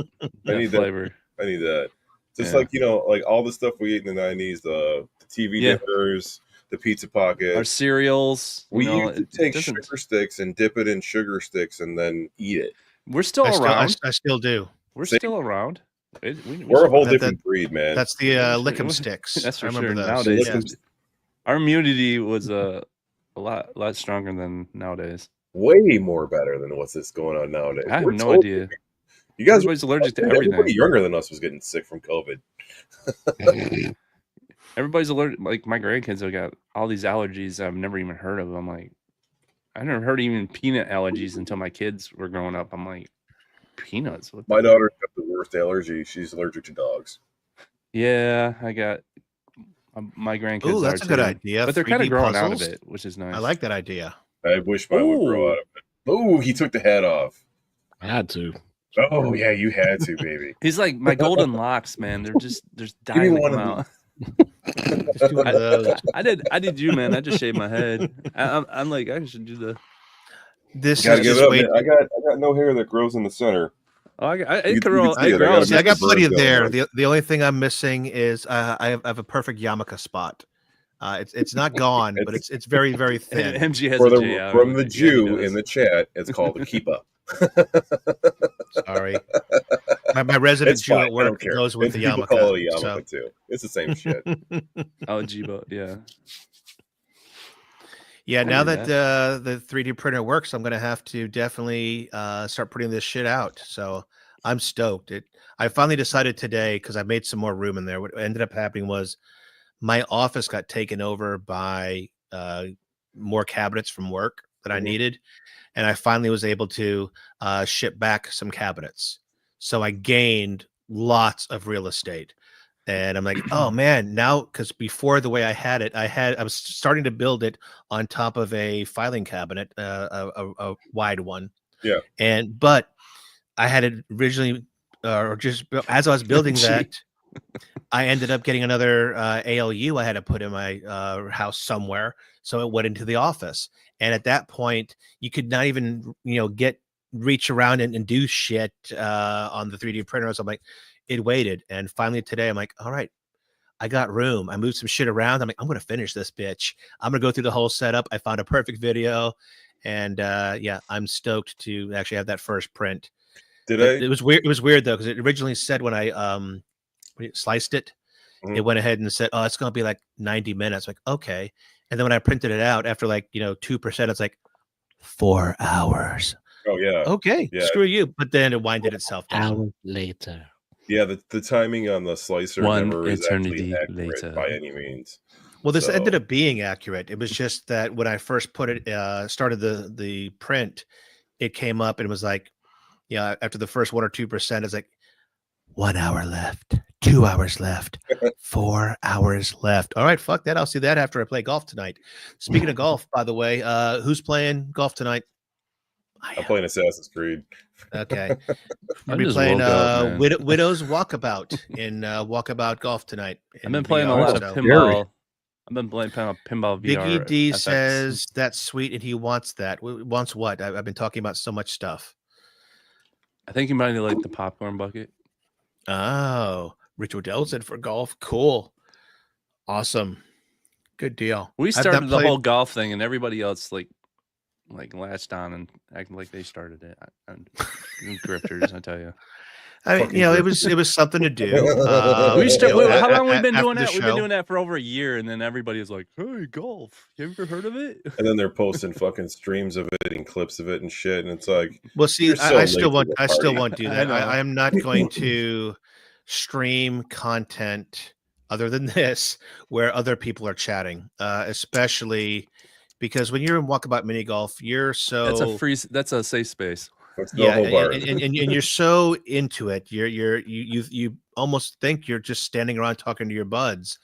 that need that. flavor. I need that. Just Yeah. like like all the stuff we ate in the '90s, the TV Yeah. dinners, the pizza Our pockets. cereals. We you know, used to it take doesn't- sugar sticks and dip it in sugar sticks and then eat it. We're still around. I still do. We're Same. still around. We're a whole that- different breed, man. That's the Lickum sticks. That's for I remember sure. those. Nowadays, Yeah. our immunity was a lot stronger than nowadays. way more better than what's this going on nowadays. I have We're no totally- idea. You guys, Everybody's allergic to everybody everything. younger than us was getting sick from COVID. everybody's allergic. Like my grandkids have got all these allergies I've never even heard of. I'm like, I never heard of even peanut allergies until my kids were growing up. I'm like, peanuts? What the My heck? daughter's got the worst allergy. She's allergic to dogs. Yeah, I got my grandkids. Ooh, that's are a good too. idea. But they're kind of 3D growing out puzzles? of it, which is nice. I like that idea. I wish mine would grow Ooh. out of it. Oh, he took the hat off. I had to. Oh yeah, you had to, baby. He's like my golden locks, man. They're just Give dying me to one come of out. Just do one of those. I did you, man. I just shaved my head. I'm like, I should do the. This Gotta is give just it up, wait. man. I got no hair that grows in the center. Oh, You it can grows. see it. I It got grows. See, I got Mr. plenty Bird there. going The only thing I'm missing is I have a perfect yarmulke spot. It's not gone, but it's very, very thin. MG has For a the, J out. from the Yeah, he Jew does. in the chat, it's called a keep up. Sorry, my resident It's Jew fine. at I work don't care. goes with And the people yarmulke. call it a yarmulke So. too. It's the same shit. Oh, Jibo, yeah. Yeah, I now knew that the 3D printer works, I'm gonna have to definitely start putting this shit out. So I'm stoked. I finally decided today because I made some more room in there. What ended up happening was my office got taken over by more cabinets from work that I Mhm. needed, and I finally was able to ship back some cabinets. So I gained lots of real estate. And I'm like, oh man, now because before the way I had it, I was starting to build it on top of a filing cabinet, a wide one. Yeah. But I had it originally, or just as I was building Gee. that, I ended up getting another ALU I had to put in my house somewhere, so it went into the office. And at that point, you could not even reach around and do shit on the 3D printer. So I'm like, it waited, and finally today I'm like, all right, I got room. I moved some shit around. I'm like, I'm gonna finish this bitch. I'm gonna go through the whole setup. I found a perfect video, and yeah, I'm stoked to actually have that first print. But it was weird. It was weird though because it originally said when I sliced it, it went ahead and said, "Oh, it's gonna be like 90 minutes." Like, okay. And then when I printed it out after 2%, it's like 4 hours. Oh yeah. Okay, Yeah. screw you. But then it winded itself down. Hours later. Yeah, the timing on the slicer One never is eternity actually accurate later. by any means. Well, this So- ended up being accurate. It was just that when I first put it, started the print, it came up and it was like, after the first 1 or 2%, it's like 1 hour left, 2 hours left, 4 hours left. All right, fuck that. I'll see that after I play golf tonight. Speaking of golf, by the way, who's playing golf tonight? I'm playing Assassin's Creed. Okay. I We'll be just playing woke up, man. Widow's Walkabout in Walkabout Golf tonight. I've been in playing a VR, lot of so- pinball. I've been playing pinball VR. Biggie D FX. says that's sweet and he wants that. Wants what? I've been talking about so much stuff. I think you might have liked the popcorn bucket. Oh, Rich Odell said for golf. Cool. Awesome. Good deal. We I've not started the played- whole golf thing, and everybody else like latched on and acting like they started it. Grifters, I tell you. I mean, fucking it was something to do. How long have we been doing that? After We've the been show. doing that for over a year, and then everybody is like, "Hey, golf! You ever heard of it?" And then they're posting fucking streams of it and clips of it and shit. And it's like, Well, see, You're so I late still to won't. the I still party. won't do I that. know. I am not going to stream content other than this where other people are chatting, especially because when you're in Walkabout Mini Golf, you're so That's a safe space. it's no yeah, whole bar. and you're so into it. You almost think you're just standing around talking to your buds.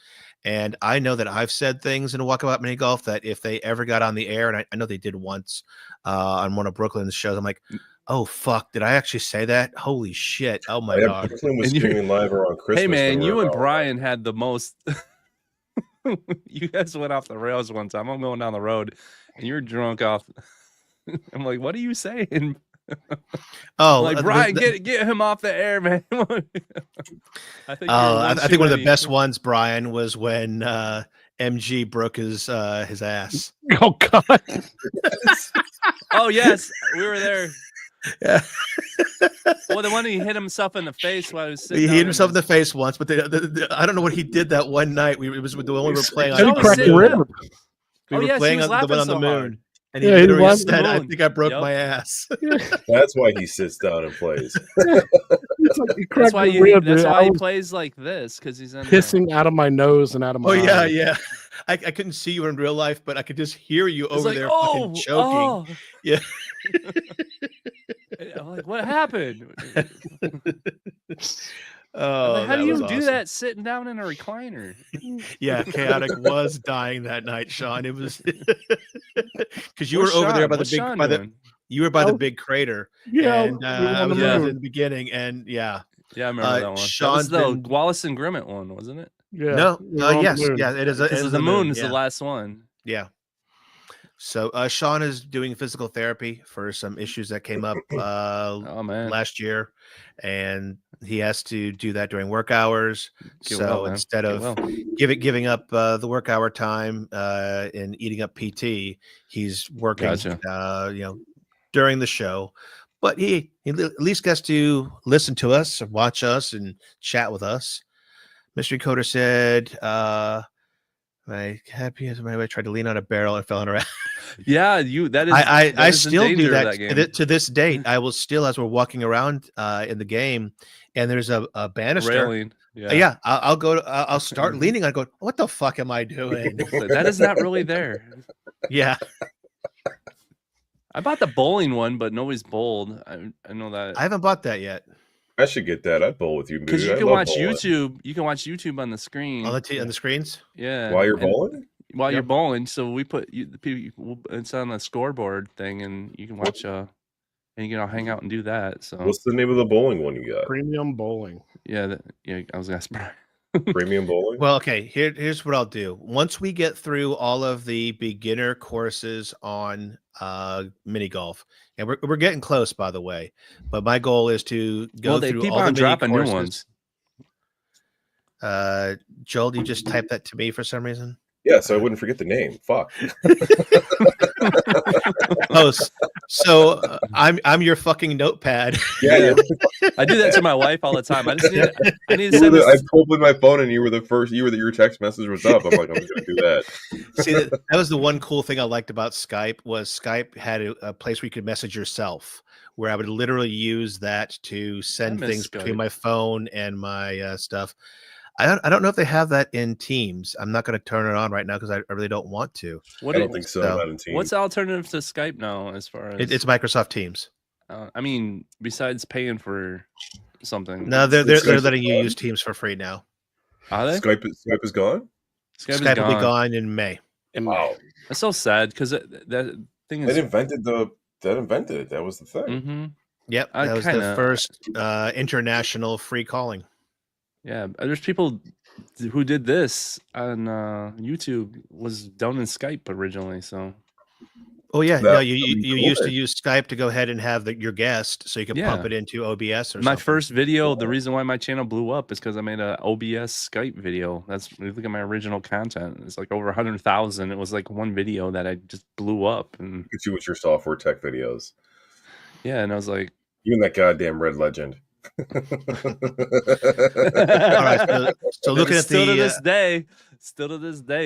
And I know that I've said things in Walkabout Mini Golf that if they ever got on the air, and I know they did once on one of Brooklyn's shows, I'm like, oh fuck, did I actually say that? Holy shit! Oh my Yeah, god! Brooklyn was And you- streaming live around Christmas. Hey, man, when we you were and out. Brian had the most. You guys went off the rails one time. I'm going down the road, and you're drunk off. I'm like, what are you saying? Oh, Like, Brian, get him off the air, man. I think. I think one of the best ones, Brian, was when MG broke his ass. Oh God! Oh yes, we were there. Yeah. Well, the one he hit himself in the face while he was sitting. He down hit in himself in his- the face once, but I don't know what he did that one night. It was the one we were playing I on. didn't crack the sitting rib. We Oh, were yes, he playing was on the one laughing on the so moon, hard. and he Yeah, he was literally laughing said, the "I moon. think I broke Yep. my ass." That's why he sits down and plays. It's like, you That's cracked why me you. weird, That's dude. why I he was plays like this because he's in pissing out of my nose and out of my Oh yeah, eyes. yeah. I couldn't see you in real life, but I could just hear you It's over like, there fucking choking. Yeah. I'm like, what happened? I'm Oh, like, how do that was you do awesome. that sitting down in a recliner? Yeah, Chaotic was dying that night, Sean. It was because you Where's were over there Sean? by the What's big Sean by the doing? you were by the Oh, big crater, Yeah, and we were I on the was in moon. the beginning, and yeah, Yeah, I remember that one. That was Sean's the been Wallace and Gromit one, wasn't it? Yeah, no, we were on the yes, moon. yeah, it is. It Because is the moon is yeah. the last one. Yeah. So Sean is doing physical therapy for some issues that came up Oh man, last year, and he has to do that during work hours. Get So well, man. instead Get of well. giving up the work hour time and eating up PT, he's working Gotcha. during the show. But he at least gets to listen to us, watch us, and chat with us. Mystery Coder said, my happy as my way tried to lean on a barrel and fell on her ass. Yeah, that is. I that is still the do danger of that, game. to this date. I will still, as we're walking around in the game, and there's a banister. Railing. Yeah, I'll go. I'll start leaning. I go, what the fuck am I doing? So that is not really there. Yeah, I bought the bowling one, but nobody's bowled. I know that. I haven't bought that yet. I should get that. I'd bowl with you, Because dude. you I can love watch bowling. YouTube. You can watch YouTube on the screen. On the screens. Yeah. While you're and- bowling? While you're Yep. bowling, so we put the people. It's on the scoreboard thing, and you can watch. And you can all hang out and do that. So What's the name of the bowling one you got? Premium bowling. yeah, I was gonna ask Brian. Premium bowling? Well, okay. Here's what I'll do. Once we get through all of the beginner courses on mini golf, and we're getting close, by the way. But my goal is to go Well, they through keep all on the mini dropping new courses. ones. Joel, you just typed that to me for some reason. Yeah, so I wouldn't forget the name. Fuck. Oh, so I'm your fucking notepad. Yeah, I do that to my wife all the time. I need to I send this. opened my phone and you were the first. You were your text message was up. I'm like, I'm just gonna do that. See, that was the one cool thing I liked about Skype was Skype had a place where you could message yourself, where I would literally use that to send miss things between Skype. my phone and my stuff. I don't know if they have that in Teams. I'm not going to turn it on right now because I really don't want to. I don't think so. So, Not in Teams. What's the alternative to Skype now? As far as It's Microsoft Teams. I mean, besides paying for something. No, they're Skype letting you gone? use Teams for free now. Are they? Skype is gone. Skype will be gone in May. Wow, That's so sad because that thing is. that invented it. That was the thing. Mm-hmm. Yep, I that was the kinda- first international free calling. Yeah, there's people who did this on YouTube was done in Skype originally. So Oh yeah, That no, would you be used to cool. use Skype to go ahead and have your guest, so you could pump Yeah. it into OBS or my something. first video, the reason why my channel blew up is because I made a OBS Skype video. That's look at my original content. It's like over 100,000. It was like one video that I just blew up, and Look at you with your software tech videos. yeah, and I was like, You and that goddamn red legend. All right, so looking and at still to the this day,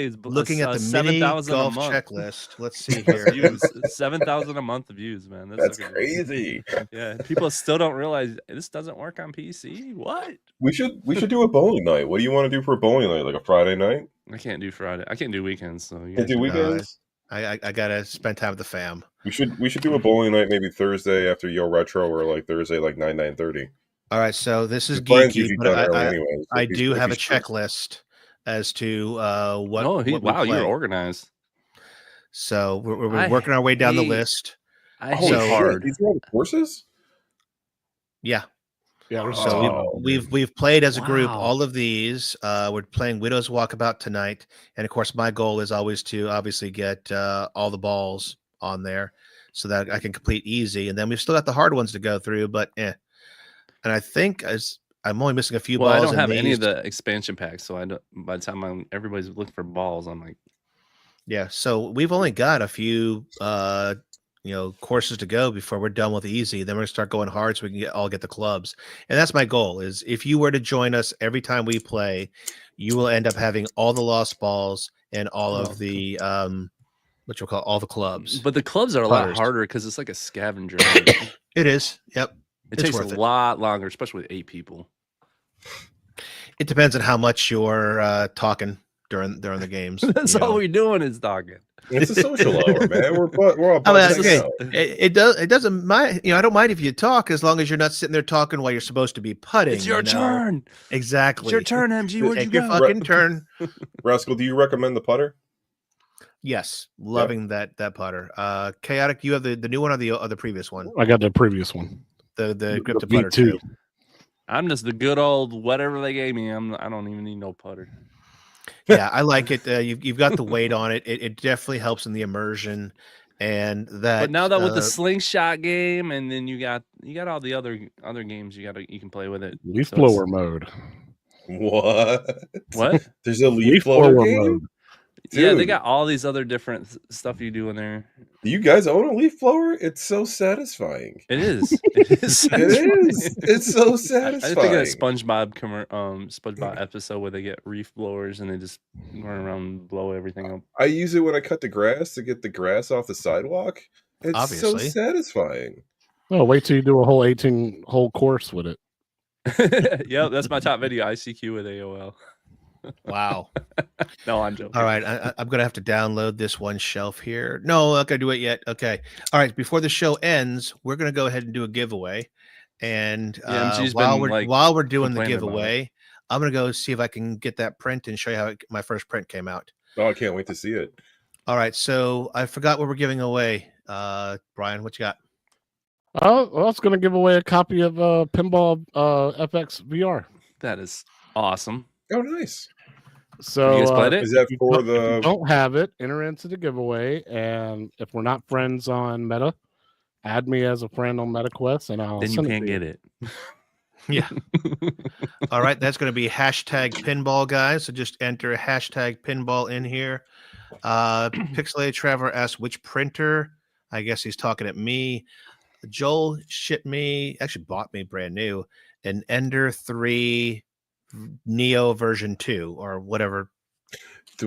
it's looking at the mini 7,000 a golf month. checklist. Let's see here. Views, 7,000 a month of views, man. That's fucking- crazy. Yeah, people still don't realize this doesn't work on PC. What? We should do a bowling night. What do you want to do for a bowling night? Like a Friday night? I can't do Friday. I can't do weekends. So you Can't do guys- weekends? I gotta spend time with the fam. We should do a bowling night maybe Thursday after Yo Retro or like Thursday like 9:30. All right, so this is Brian's geeky, usually but done early I anyways. I If he's- do if have a he's free. checklist as to what. Oh, what we wow, play. you're organized. So we're I working our way down the hate- list. I Holy hate So- shit, hard. these are all the courses? Yeah. Yeah, there's So Oh. we've played as a group Wow. all of these. We're playing Widow's Walkabout tonight, and of course, my goal is always to obviously get all the balls on there so that I can complete easy. And then we've still got the hard ones to go through, but And I think I'm only missing a few Well, I balls. don't in have any these. of the expansion packs, so I don't. By the time everybody's looking for balls, I'm like, Yeah, so we've only got a few courses to go before we're done with easy. Then we're gonna start going hard so we can all get the clubs. And that's my goal is if you were to join us every time we play, you will end up having all the lost balls and all Oh, of the what you'll call all the clubs. but the clubs are a lot Putters. harder because it's like a scavenger hunt. It is. Yep. It's takes a worth it. lot longer, especially with 8 people. It depends on how much you're talking during the games. That's you all know. we're doing is talking. It's a social hour, man. We're all I mean, buds hanging okay, out. it doesn't mind. I don't mind if you talk as long as you're not sitting there talking while you're supposed to be putting. It's your turn. Exactly. It's your turn, MG. Where'd you Take your go? fucking turn. Rascal, do you recommend the putter? Yes, loving that putter. Chaotic, you have the new one or the previous one? I got the previous one. The grip to Me putter too. I'm just the good old whatever they gave me. I don't even need no putter. Yeah, I like it. You've got the weight on it. It definitely helps in the immersion, and that. But now that with the slingshot game, and then you got all the other games you can play with it. Leaf blower mode. What? There's a leaf blower game? mode. Yeah, they Dude. got all these other different stuff you do in there. Do you guys own a leaf blower? It's so satisfying. It is. It is. It is. It's so satisfying. I think of that SpongeBob episode where they get reef blowers and they just run around and blow everything up. I use it when I cut the grass to get the grass off the sidewalk. It's Obviously. so satisfying. Oh, wait till you do a whole 18-hole course with it. Yep, that's my top video. ICQ with AOL. Wow. No, I'm joking. All right, I'm gonna have to download this one shelf here. No, I'm not gonna do it yet. Okay. All right. Before the show ends, we're gonna go ahead and do a giveaway. And while we're doing the giveaway, I'm gonna go see if I can get that print and show you how my first print came out. Oh, I can't wait to see it. All right. So I forgot what we're giving away. Brian, what you got? I was going to give away a copy of Pinball FX VR. That is awesome. Oh, nice. So you guys played it? Is that if for you don't have it, enter into the giveaway, and if we're not friends on Meta, add me as a friend on MetaQuest, and I'll then you send can't it get it. Yeah. All right. That's going to be hashtag pinball, guys. So just enter hashtag pinball in here. Pixelated Trevor asked which printer. I guess he's talking at me. Joel bought me brand new an Ender 3 Neo version 2 or whatever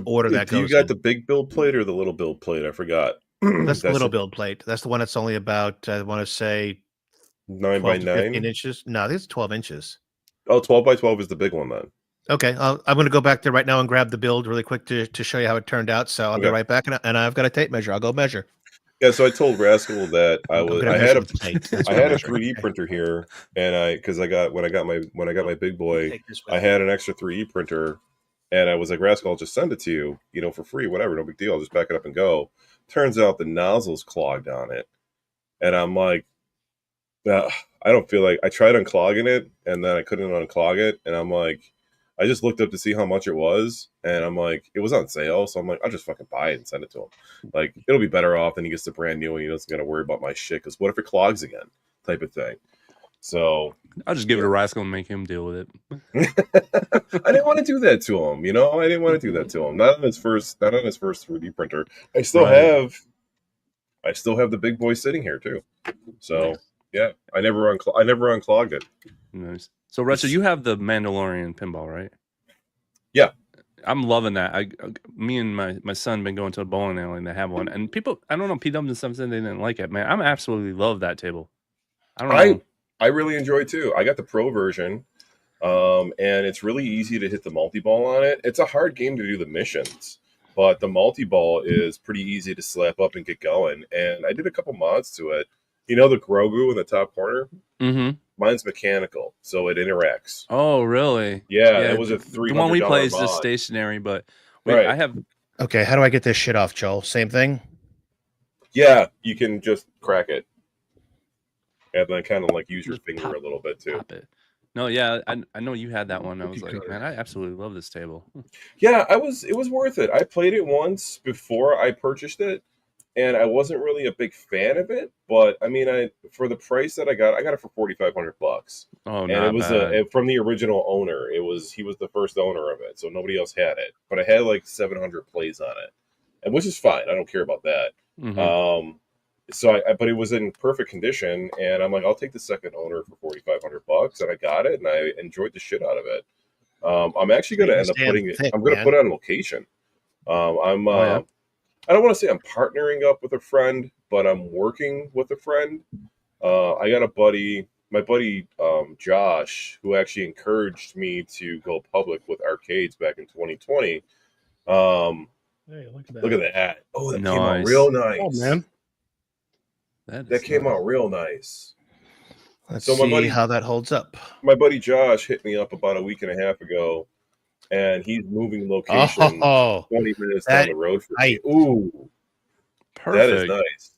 order that goes. You got the big build plate or the little build plate? I forgot. That's the little build plate. That's the one that's only about, I want to say, 9 by 9 inches. No, I think it's 12 inches. Oh, 12 by 12 is the big one then. Okay, I'm going to go back there right now and grab the build really quick to show you how it turned out. So I'll be right back, and I've got a tape measure. I'll go measure. Yeah, so I told Rascal that I had a 3D printer here, and when I got my big boy, I had an extra 3D printer, and I was like, Rascal, I'll just send it to you, for free, whatever, no big deal. I'll just back it up and go. Turns out the nozzle's clogged on it, and I'm like, I don't feel like I tried unclogging it, and then I couldn't unclog it, and I'm like, I just looked up to see how much it was, and I'm like, it was on sale, so I'm like, I'll just fucking buy it and send it to him. Like, it'll be better off than he gets the brand new and he doesn't got to worry about my shit, because what if it clogs again, type of thing. So I'll just give it to Rascal and make him deal with it. I didn't want to do that to him, I didn't want to do that to him. Not on his first 3D printer. I still have the big boy sitting here too. So nice. Yeah, I never unclogged it. Nice. So, Retro, you have the Mandalorian pinball, right? Yeah. I'm loving that. Me and my son been going to a bowling alley and they have one. And people, I don't know, P-Dubs and stuff said they didn't like it. Man, I absolutely love that table. I don't know. I really enjoy it too. I got the pro version, and it's really easy to hit the multi-ball on it. It's a hard game to do the missions, but the multi-ball is pretty easy to slap up and get going. And I did a couple mods to it. The Grogu in the top corner? Mm-hmm. Mine's mechanical, so it interacts. Oh, really? Yeah, it was a $300 The one we play is mod. just stationary, but right. I have... Okay, how do I get this shit off, Joel? Same thing? Yeah, you can just crack it. And then kind of like use your finger a little bit too. Pop it. No, yeah, I know you had that one. I was like, man, I absolutely love this table. Yeah, it was worth it. I played it once before I purchased it, and I wasn't really a big fan of it. But I mean, for the price that I got it for $4,500. Oh, and it was from the original owner. He was the first owner of it, so nobody else had it. But I had like 700 plays on it, and which is fine. I don't care about that. Mm-hmm. But it was in perfect condition, and I'm like, I'll take the second owner for $4,500, and I got it, and I enjoyed the shit out of it. I'm actually going to end up putting it. I'm going to put it on location. I don't want to say I'm partnering up with a friend, but I'm working with a friend. I got a buddy buddy Josh, who actually encouraged me to go public with arcades back in 2020. Hey, Look at that! Oh, that came out Nice. real nice. Oh man, That came out real nice. Let's So my see buddy- how that holds up. My buddy Josh hit me up about a week and a half ago, and he's moving location 20 minutes down the road for me. Ooh, Perfect. that is nice.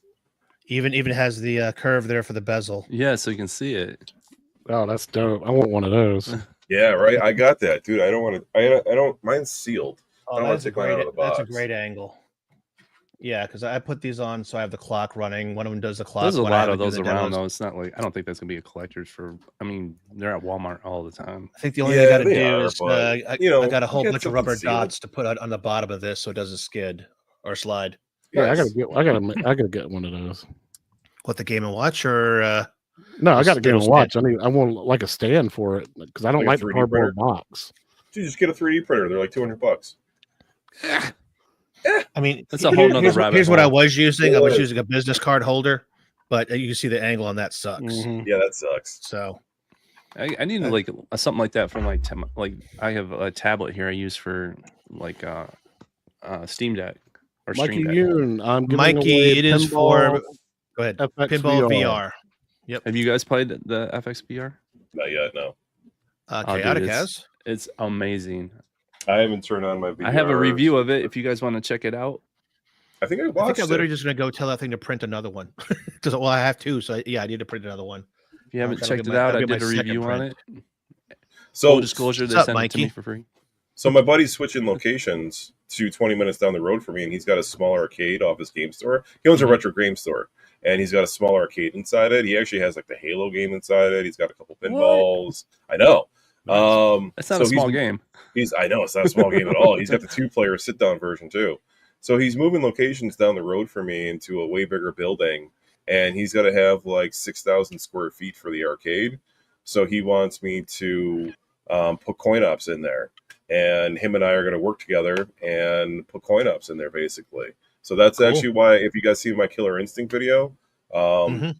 Even has the curve there for the bezel. Yeah, so you can see it. oh that's dope. I want one of those. Yeah, right. I got that, dude. I don't want to. I don't. Mine's sealed. I Oh, don't wanna that's a take mine out great. of the That's a box. great angle. Yeah, because I put these on, so I have the clock running. One of them does the clock. There's a when I lot have of it do those the around, demos. though. It's not like I don't think that's gonna be a collector's for. I mean, they're at Walmart all the time. I think the only thing I got to they do are, is but, I you got a whole get bunch of something rubber sealed. dots to put on the bottom of this, so it doesn't skid or slide. Yeah, I Yes. gotta get one of those. What, the Game and Watch or No, I Just got to get a little watch. I want like a stand for it because I don't Like a like the 3D printer? cardboard box. Dude, just get a 3D printer. They're like $200. I mean, That's a whole nother rabbit here's what I hole. was using. I was Yeah. using a business card holder, but you can see the angle on that sucks. Mhm. Yeah, that sucks. So I need like something like that from like I have a tablet here I use for like Steam Deck or Mikey Stream Deck. Yoon, I'm giving Mikey, away it is Pinball for go ahead. FX Pinball VR. VR. Have you guys played the FXBR? Not yet, no. Oh, dude, Chaotic it's- has. It's amazing. I haven't turned on my VR. I have a review of it if you guys want to check it out. I think I I watched think I'm literally it. just gonna go tell that thing to print another one. Because I have two, so yeah, I need to print another one. If you haven't that'll checked be it my- out, that'll I be my did a second review on it. print. So, Full disclosure, they What's up, sent it to me Mikey? for free. so my buddy's switching locations to 20 minutes down the road for me, and he's got a small arcade off his game store. He owns a retro game store, and he's got a small arcade inside it. He actually has like the Halo game inside it. He's got a couple pinballs. I know. That's not so a small he's- game. I know it's not a small game at all. He's got the 2-player sit-down version too. So he's moving locations down the road for me into a way bigger building, and he's got to have like 6,000 square feet for the arcade. So he wants me to put coin-ops in there, and him and I are going to work together and put coin-ops in there basically. So that's Cool. actually why, if you guys see my Killer Instinct video,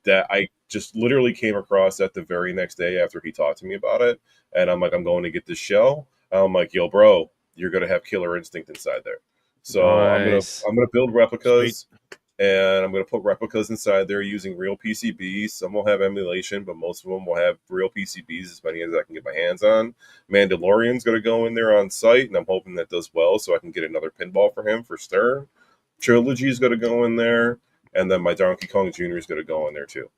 that I just literally came across that the very next day after he talked to me about it, and I'm like, I'm going to get this shell. I'm like, yo, bro, you're gonna have Killer Instinct inside there. So Nice. I'm gonna build replicas, and I'm gonna put replicas inside there using real PCBs. Some will have emulation, but most of them will have real PCBs, as many as I can get my hands on. Mandalorian's gonna go in there on site, and I'm hoping that does well, so I can get another pinball for him for Stern. Trilogy's gonna go in there, and then my Donkey Kong Jr. is gonna go in there too.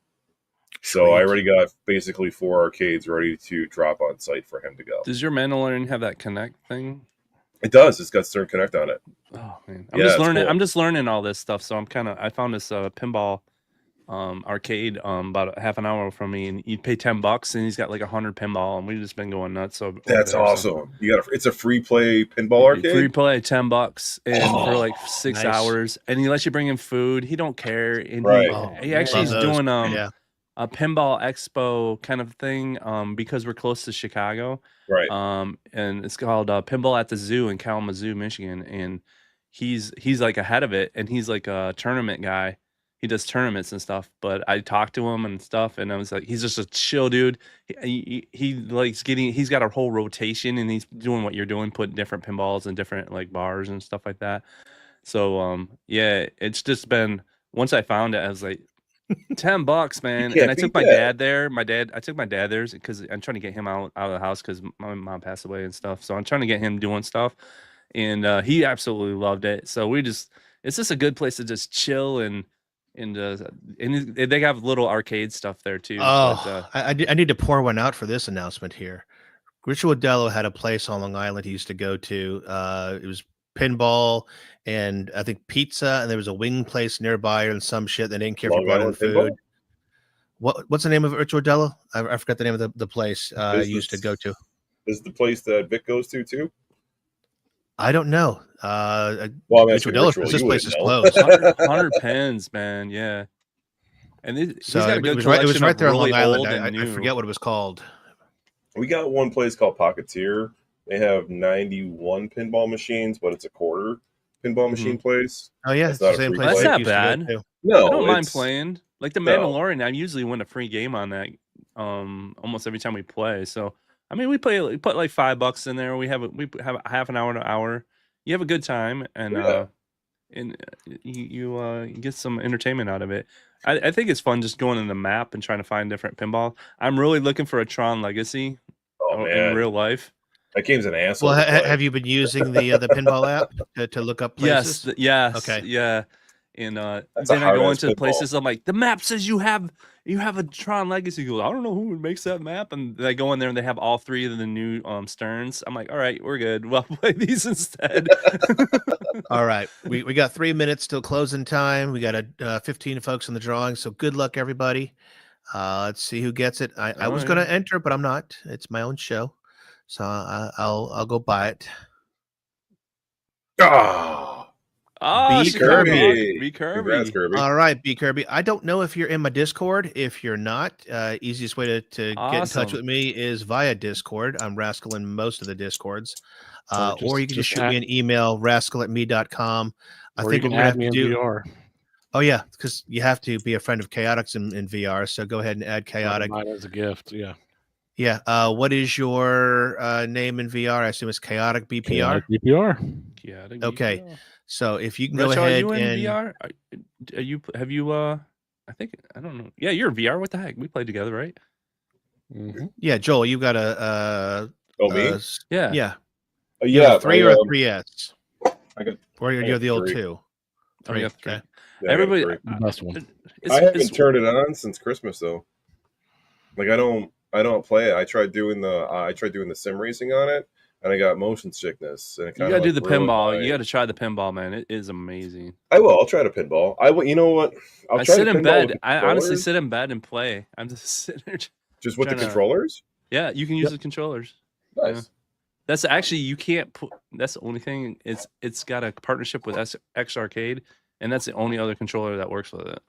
So I Sweet. already got basically 4 arcades ready to drop on site for him to go. Does your Mandalorian have that Connect thing? It does. It's got Stern Connect on it. Oh man, Yeah, it's learning. cool. I'm just learning all this stuff. So I found this pinball arcade about a half an hour from me, and you pay $10, and he's got like 100 pinball, and we've just been going nuts. So That's awesome. It's a free play pinball arcade. Free play, $10, and for like 6 nice. hours, and he lets you bring in food. He don't care, and Right. he actually is Love those. doing yeah. a pinball expo kind of thing because we're close to Chicago. Right. And it's called Pinball at the Zoo in Kalamazoo, Michigan, and he's like ahead of it, and he's like a tournament guy. He does tournaments and stuff. But I talked to him and stuff, and I was like, he's just a chill dude. He likes he's got a whole rotation, and he's doing what you're doing, putting different pinballs in different like bars and stuff like that. So yeah, it's just been, once I found it, I was like, $10, man. can't And I took beat my that. dad there. I took my dad there because I'm trying to get him out of the house because my mom passed away and stuff. So I'm trying to get him doing stuff, and he absolutely loved it. So it's just a good place to just chill and they have little arcade stuff there too. Oh, I need to pour one out for this announcement here. Richard Wodello had a place on Long Island he used to go to. It was pinball and I think pizza, and there was a wing place nearby and some shit. They didn't care if you Long brought in Island food. Pinball? What's the name of it, Richard Wodello? I forgot the name of the place I Is used to this- go to. This is the place that Vic goes to too. I don't know. Well, I'm Richard asking Wodello, Ritual. this You place is wouldn't know. closed. 100 pens, man. Yeah. And he's So got a it good was collection right of there on really Long Island. old and I new. forget what it was called. We got one place called Pocketeer. They have 91 pinball machines, but it's a quarter pinball machine place. Oh yeah, That's it's the not a same free place. play. That's I not used to go bad. to. No, I don't mind it's- playing. Like the No. Mandalorian, I usually win a free game on that almost every time we play. So I mean, we put like $5 in there. We have a half an hour to an hour. You have a good time, and Yeah. You get some entertainment out of it. I think it's fun just going in the map and trying to find different pinball. I'm really looking for a Tron Legacy Oh in man, real life. that game's an asshole. Well, to play. have you been using the pinball app to look up places? Yes. Okay. Yeah. And That's a then I go hard-ass into pinball. places. I'm like, the map says you have a Tron Legacy. He goes, I don't know who makes that map. And they go in there and they have all 3 of the new Sterns. I'm like, all right, we're good. Well, play these instead. All right, we got 3 minutes till closing time. We got 15 folks in the drawing, so good luck, everybody. Let's see who gets it. I was going to enter, but I'm not. It's my own show, so I'll go buy it. Oh, B. Kirby. B. Kirby. Congrats, Kirby. All right, B. Kirby. I don't know if you're in my Discord. If you're not, easiest way to get in touch Awesome. with me is via Discord. I'm Rascal in most of the Discords. Or Or you can just shoot me an email, rascal@me.com. I or think you what can we're add gonna me have in to do. VR. Oh yeah, because you have to be a friend of Chaotix in VR. So go ahead and add Chaotic. Mine as a gift. Yeah. Yeah. What is your name in VR? I assume it's KaoticBPR. KaoticBPR. Yeah. Okay. So if you can Rich, go ahead are you in and VR? Are you? Have you? I think I don't know. Yeah, you're in VR. What the heck? We played together, right? Mhm. yeah, Joel, you got a Oh, me? Yeah. yeah. Yeah. 3 or 3S, I got. or you're got the old 3. 2. Oh, you got 3. Okay. Yeah, I got Everybody, 3. The best one. I haven't turned it on since Christmas though. Like I don't play it. I tried doing the sim racing on it, and I got motion sickness. And it you kinda, gotta do like, the ruined pinball. my- You gotta try the pinball, man. It is amazing. I will. I'll try to pinball. I will. You know what? I'll I try sit to in pinball bed. with I honestly controllers. sit in bed and play. I'm just sitting there. Just with the trying to- controllers. Yeah, you can use the controllers. Nice. That's actually you can't put. That's the only thing. It's got a partnership with X Arcade, and that's the only other controller that works with it.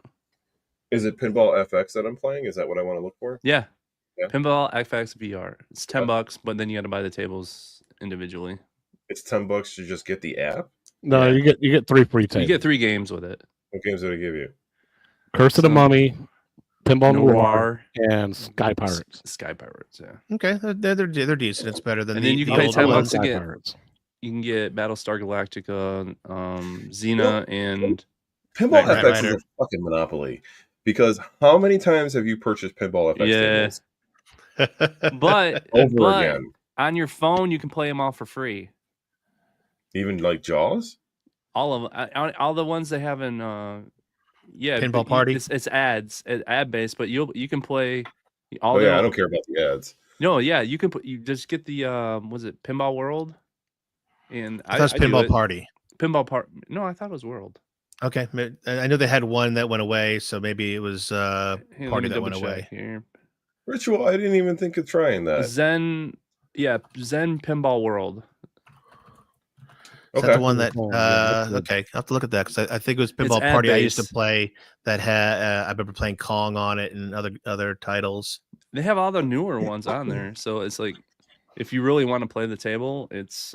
Is it Pinball FX that I'm playing? Is that what I want to look for? Yeah. Yeah. Pinball FX VR. It's $10, but then you got to buy the tables individually. It's $10 to just get the app. No, Yeah. you get 3 free You tables. get 3 games with it. What games did it give you? Curse of the So- Mummy, Pinball Noir, Noir, and Sky Pirates. Sky Pirates. Yeah. Okay, they're decent. It's better than And the, then you the can pay old $10 ones. to Sky get- Pirates. You can get Battlestar Galactica, Xena, and Pinball Right, FX is right. a fucking monopoly. Because how many times have you purchased Pinball FX Yeah. tables? but Over but again. on your phone you can play them all for free. Even like Jaws? All of them, all the ones they have in yeah, Pinball but Party? It's ad based, but you can play all. Oh the- yeah, I don't care about the ads. No, yeah, you can you just get the was it Pinball World? And I thought it was I do Pinball it. Party. Pinball Part. No, I thought it was World. Okay, I know they had one that went away, so maybe it was Hey, let Party me that went double away. check here. Ritual, I didn't even think of trying that. Zen Pinball World. Is that Okay. the one that? Oh, yeah, that's good. Okay, I'll have to look at that because I think it was Pinball ad Party I used to based. play that had. I remember playing Kong on it and other titles. They have all the newer ones on there, so it's like if you really want to play the table, it's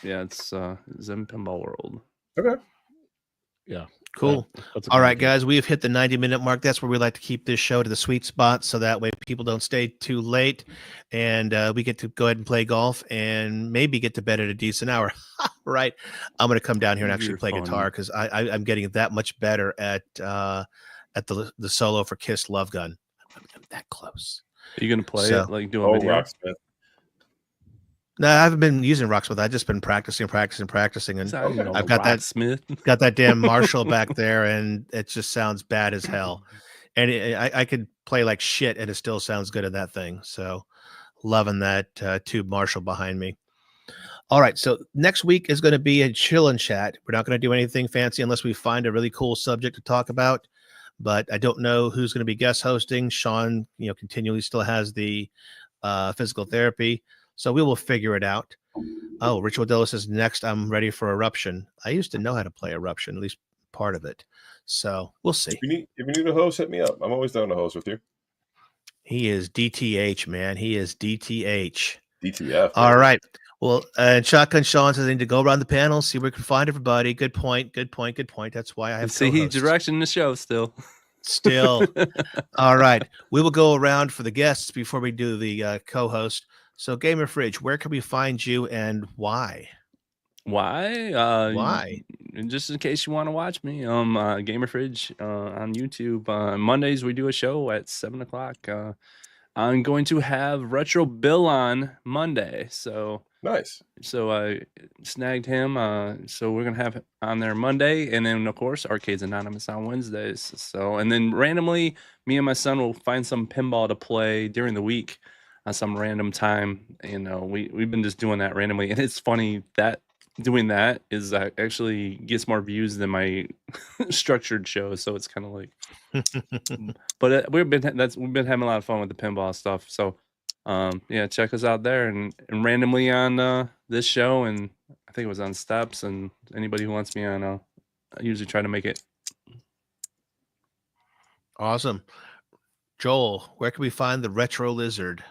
it's Zen Pinball World. Okay. Cool. That's a All good right, idea. guys, we have hit the 90-minute mark. That's where we like to keep this show to the sweet spot, so that way people don't stay too late, and we get to go ahead and play golf and maybe get to bed at a decent hour. Right? I'm going to come down here and actually You're play funny. guitar because I'm getting that much better at the solo for Kiss Love Gun. I'm that close. Are you gonna play So- it like do a Oh, video? Rocksmith. No, I haven't been using Rocksmith. I've just been practicing, and I don't know, I've got that- Rocksmith. got that damn Marshall back there, and it just sounds bad as hell. And I could play like shit, and it still sounds good at that thing. So, loving that tube Marshall behind me. All right, so next week is going to be a chill and chat. We're not going to do anything fancy unless we find a really cool subject to talk about. But I don't know who's going to be guest hosting. Sean, continually still has the physical therapy, so we will figure it out. Oh, Ritual Dilla says next. I'm ready for Eruption. I used to know how to play Eruption, at least part of it. So we'll see. If you need a host, hit me up. I'm always down to host with you. He is DTH, man. He is DTH. DTF. All right. Well, and Shotgun Sean says I need to go around the panel, see where we can find everybody. Good point. Good point. Good point. That's why I have See, he's co-hosts. directing the show still. Still. All right. We will go around for the guests before we do the co-host. So, Gamer Fridge, where can we find you and why? Why? Why? And just in case you want to watch me, Gamer Fridge on YouTube. Mondays we do a show at 7:00. I'm going to have Retro Bill on Monday, so Nice. I snagged him. So we're gonna have it on there Monday, and then of course Arcades Anonymous on Wednesdays. So and then randomly, me and my son will find some pinball to play during the week on some random time. You know, we've been just doing that randomly, and it's funny that doing that is actually gets more views than my structured show. So it's kind of like, but we've been having a lot of fun with the pinball stuff. So yeah, check us out there, and randomly on this show, and I think it was on Steps, and anybody who wants me on, I usually try to make it. Awesome. Joel, where can we find the Retro Lizard?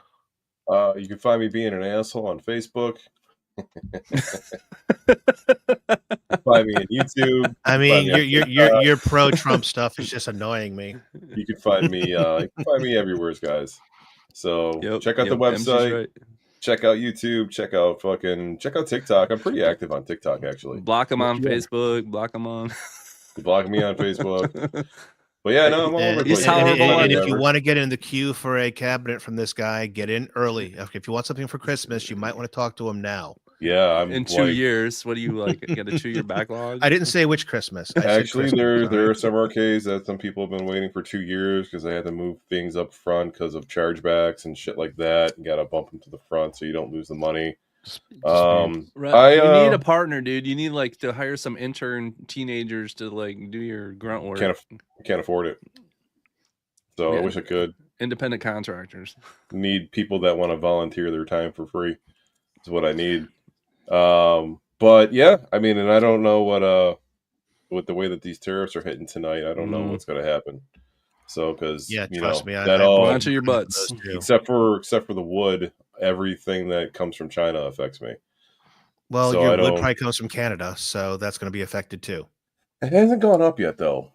You can find me being an asshole on Facebook. Find me on YouTube. I mean, your pro Trump stuff is just annoying me. You can find me everywhere, guys. So check out the website. Right. Check out YouTube. Check out TikTok. I'm pretty active on TikTok, actually. Block them on Facebook. Block them on. You block me on Facebook. But yeah, no, I'm all over the place. And if you want to get in the queue for a cabinet from this guy, get in early. If you want something for Christmas, you might want to talk to him now. Yeah, I'm in 2 years. What do you like? Get a 2-year backlog? I didn't say which Christmas. Actually, there are some arcades that some people have been waiting for 2 years because they had to move things up front because of chargebacks and shit like that. You got to bump them to the front so you don't lose the money. You need a partner, dude. You need like to hire some intern teenagers to like do your grunt work. Can't afford it. So yeah. I wish I could. Independent contractors need people that want to volunteer their time for free. Is what I need. But yeah, I mean, and I don't know what the way that these tariffs are hitting tonight. I don't know what's going to happen. So because trust me, that all onto your butts. Except for the wood, everything that comes from China affects me. Well, so your wood probably comes from Canada, so that's going to be affected too. It hasn't gone up yet, though.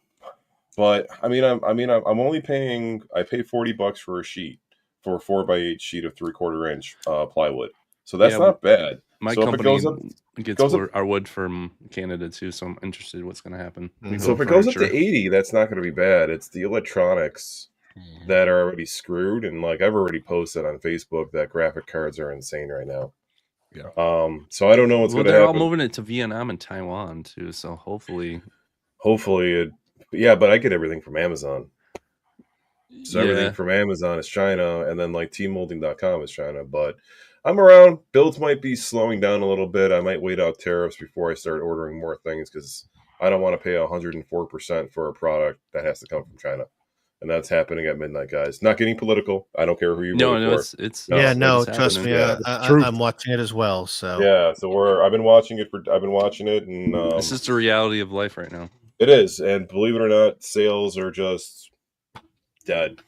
But I'm only paying. I pay $40 for a sheet for a 4x8 sheet of 3/4 inch plywood. So that's not bad. My company gets our wood from Canada too, so I'm interested in what's going to happen. So if it goes up to 80, that's not going to be bad. It's the electronics that are already screwed, and like I've already posted on Facebook that graphic cards are insane right now. Yeah. So I don't know what's going to happen. They're all moving it to Vietnam and Taiwan too, so hopefully but I get everything from Amazon. So everything from Amazon is China, and then like teammolding.com is China, but I'm around. Builds might be slowing down a little bit. I might wait out tariffs before I start ordering more things because I don't want to pay 104% for a product that has to come from China. And that's happening at midnight, guys. Not getting political. I don't care who you vote for. Trust me. I'm watching it as well. So yeah, so I've been watching it, and it's just the reality of life right now. It is, and believe it or not, sales are just dead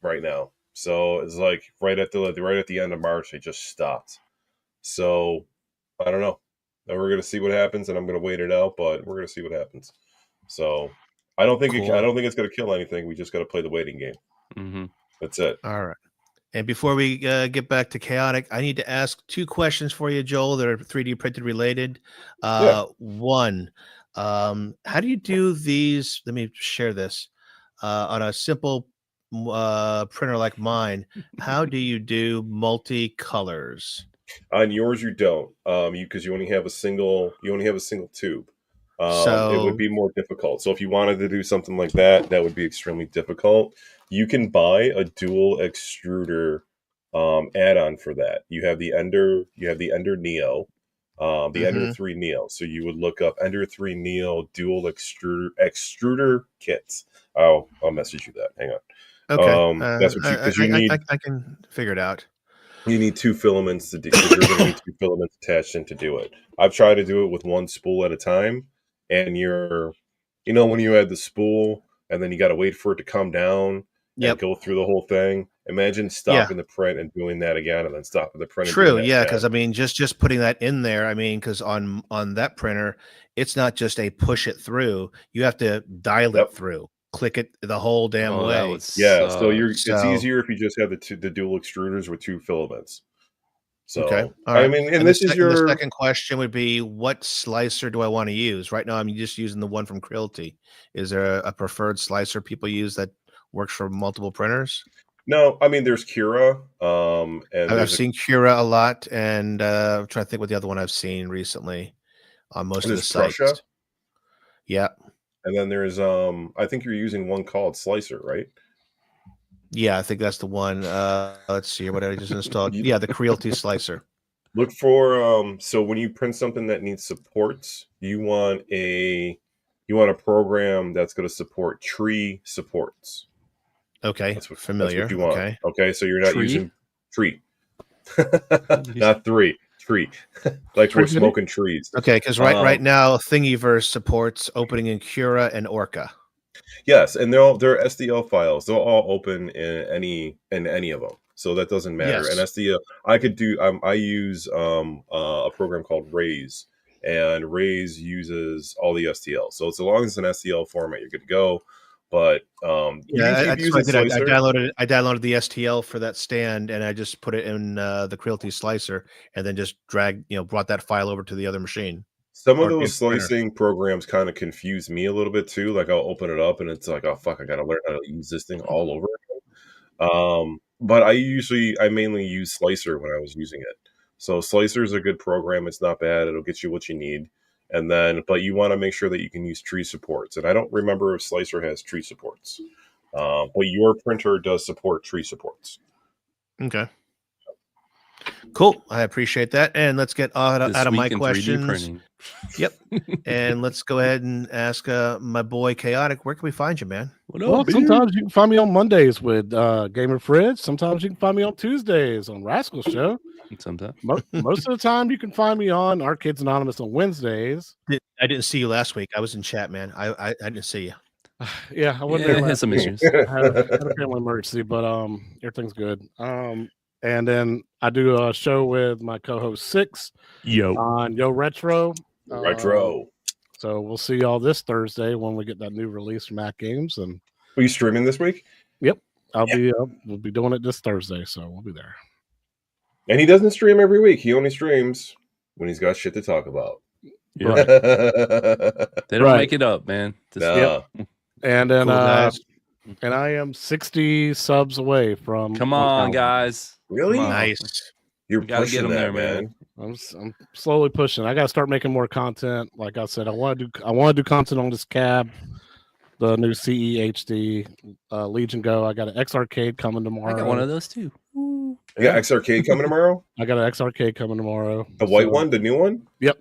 right now. So it's like right at the end of March, they just stopped. So I don't know. Now we're gonna see what happens, and I'm gonna wait it out, but we're gonna see what happens. So I don't think it's gonna kill anything. We just gotta play the waiting game. Mm-hmm. That's it. All right. And before we get back to Chaotic, I need to ask 2 questions for you, Joel, that are 3D printed related. One, how do you do these? Let me share this on a simple printer like mine. How do you do multicolors? On yours, you don't, because you only have a single tube. So it would be more difficult. So if you wanted to do something like that, that would be extremely difficult. You can buy a dual extruder add-on for that. You have the Ender Neo, the Ender 3 Neo. So you would look up Ender 3 Neo dual extruder kits. I'll message you that. Hang on. Okay. That's what because you need. I can figure it out. You need 2 filaments to do. You're going to need 2 filaments attached in to do it. I've tried to do it with 1 spool at a time, and when you add the spool and then you got to wait for it to come down and go through the whole thing. Imagine stopping the print and doing that again, and then stopping the print. True, yeah, because I mean, just putting that in there. I mean, because on that printer, it's not just a push it through. You have to dial it through. click it the whole damn Oh, that way. would Yeah, so suck. it's So- easier if you just have the dual extruders with 2 filaments. So Okay. All I right. mean, and this is the your second question would be, what slicer do I want to use? Right now, I'm just using the one from Creality. Is there a preferred slicer people use that works for multiple printers? no. I mean, there's Cura, and I've there's seen Cura a lot, and I'm trying to think what the other one I've seen recently on most of the there's sites. Prussia, Yeah. and then there's I think you're using one called Slicer, right? Yeah, I think that's the one. Let's see what I just installed. You- Yeah, the Creality slicer. Look for so when you print something that needs supports, you want a program that's going to support tree supports. Okay, That's what familiar. you want. Okay. Okay, so you're not Tree? using tree, not tree. Like we're smoking trees. Okay, because right now Thingiverse supports opening in Cura and Orca. Yes, and they're SDL files. They'll all open in any of them, so that doesn't matter. Yes. And SDL, I use a program called Raise, and Raise uses all the STL. So as long as it's an STL format, you're good to go. But you can keep using Slicer. I downloaded the STL for that stand, and I just put it in the Creality slicer, and then just brought that file over to the other machine. Some of Or those printer. slicing programs kind of confuse me a little bit too. Like I'll open it up and it's like, oh fuck, I gotta learn how to use this thing all over again. But I mainly use Slicer when I was using it. So Slicer is a good program. It's not bad. It'll get you what you need. And then, but you want to make sure that you can use tree supports. And I don't remember if Slicer has tree supports. But your printer does support tree supports. Okay. Cool. I appreciate that. And let's get out This of my week in 3D questions. printing. Yep. And let's go ahead and ask my boy Chaotic, where can we find you, man? What Well, up, dude? sometimes you can find me on Mondays with Gamer Fridge. Sometimes you can find me on Tuesdays on Rascal Show. Sometimes. Most of the time, you can find me on Arcades Anonymous on Wednesdays. I didn't see you last week. I was in chat, man. I didn't see you. Yeah, I wasn't Yeah, there had last some week. issues. I had a family emergency, but everything's good. And then I do a show with my co-host Six on Yo Retro. So we'll see y'all this Thursday when we get that new release from Mac Games. And Are you streaming this week? yep, we'll be doing it this Thursday, so we'll be there. And he doesn't stream every week. He only streams when he's got shit to talk about. Yeah. Right. They don't Right. make it up, man. Just- Nah. And then Cool, guys. and I am 60 subs away from. Come on, 1,000. guys. Really? Come on. Nice. You're You gotta get pushing him that, there, man. man. I'm slowly pushing. I got to start making more content. Like I said, I want to do content on this cab, the new CE HD Legion Go. I got an X Arcade coming tomorrow. I got one of those too. You got X Arcade coming tomorrow? I got an X Arcade coming tomorrow. The white So- one, the new one? Yep.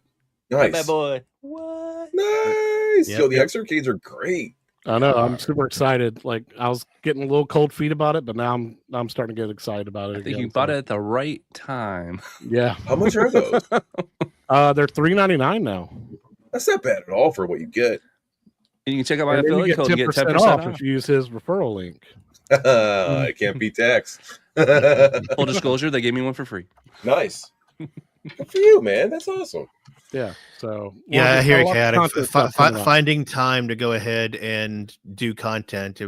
Nice. boy. What? Nice. Yep, Yo, the yep. X Arcades are great. I know. I'm super excited. Like I was getting a little cold feet about it, but now I'm starting to get excited about it. I think again, you bought so- it at the right time. Yeah. How much are those? They're $3.99 now. That's not bad at all for what you get. And you can check out my And then you affiliate get code and get 10% 10% off off. if you use his referral link. I can't beat tax. Full disclosure, they gave me one for free. Nice. Good for you, man. That's awesome. Yeah. So Yeah, I hear you, a lot of Chaotic. content stuff coming up. Finding time to go ahead and do content.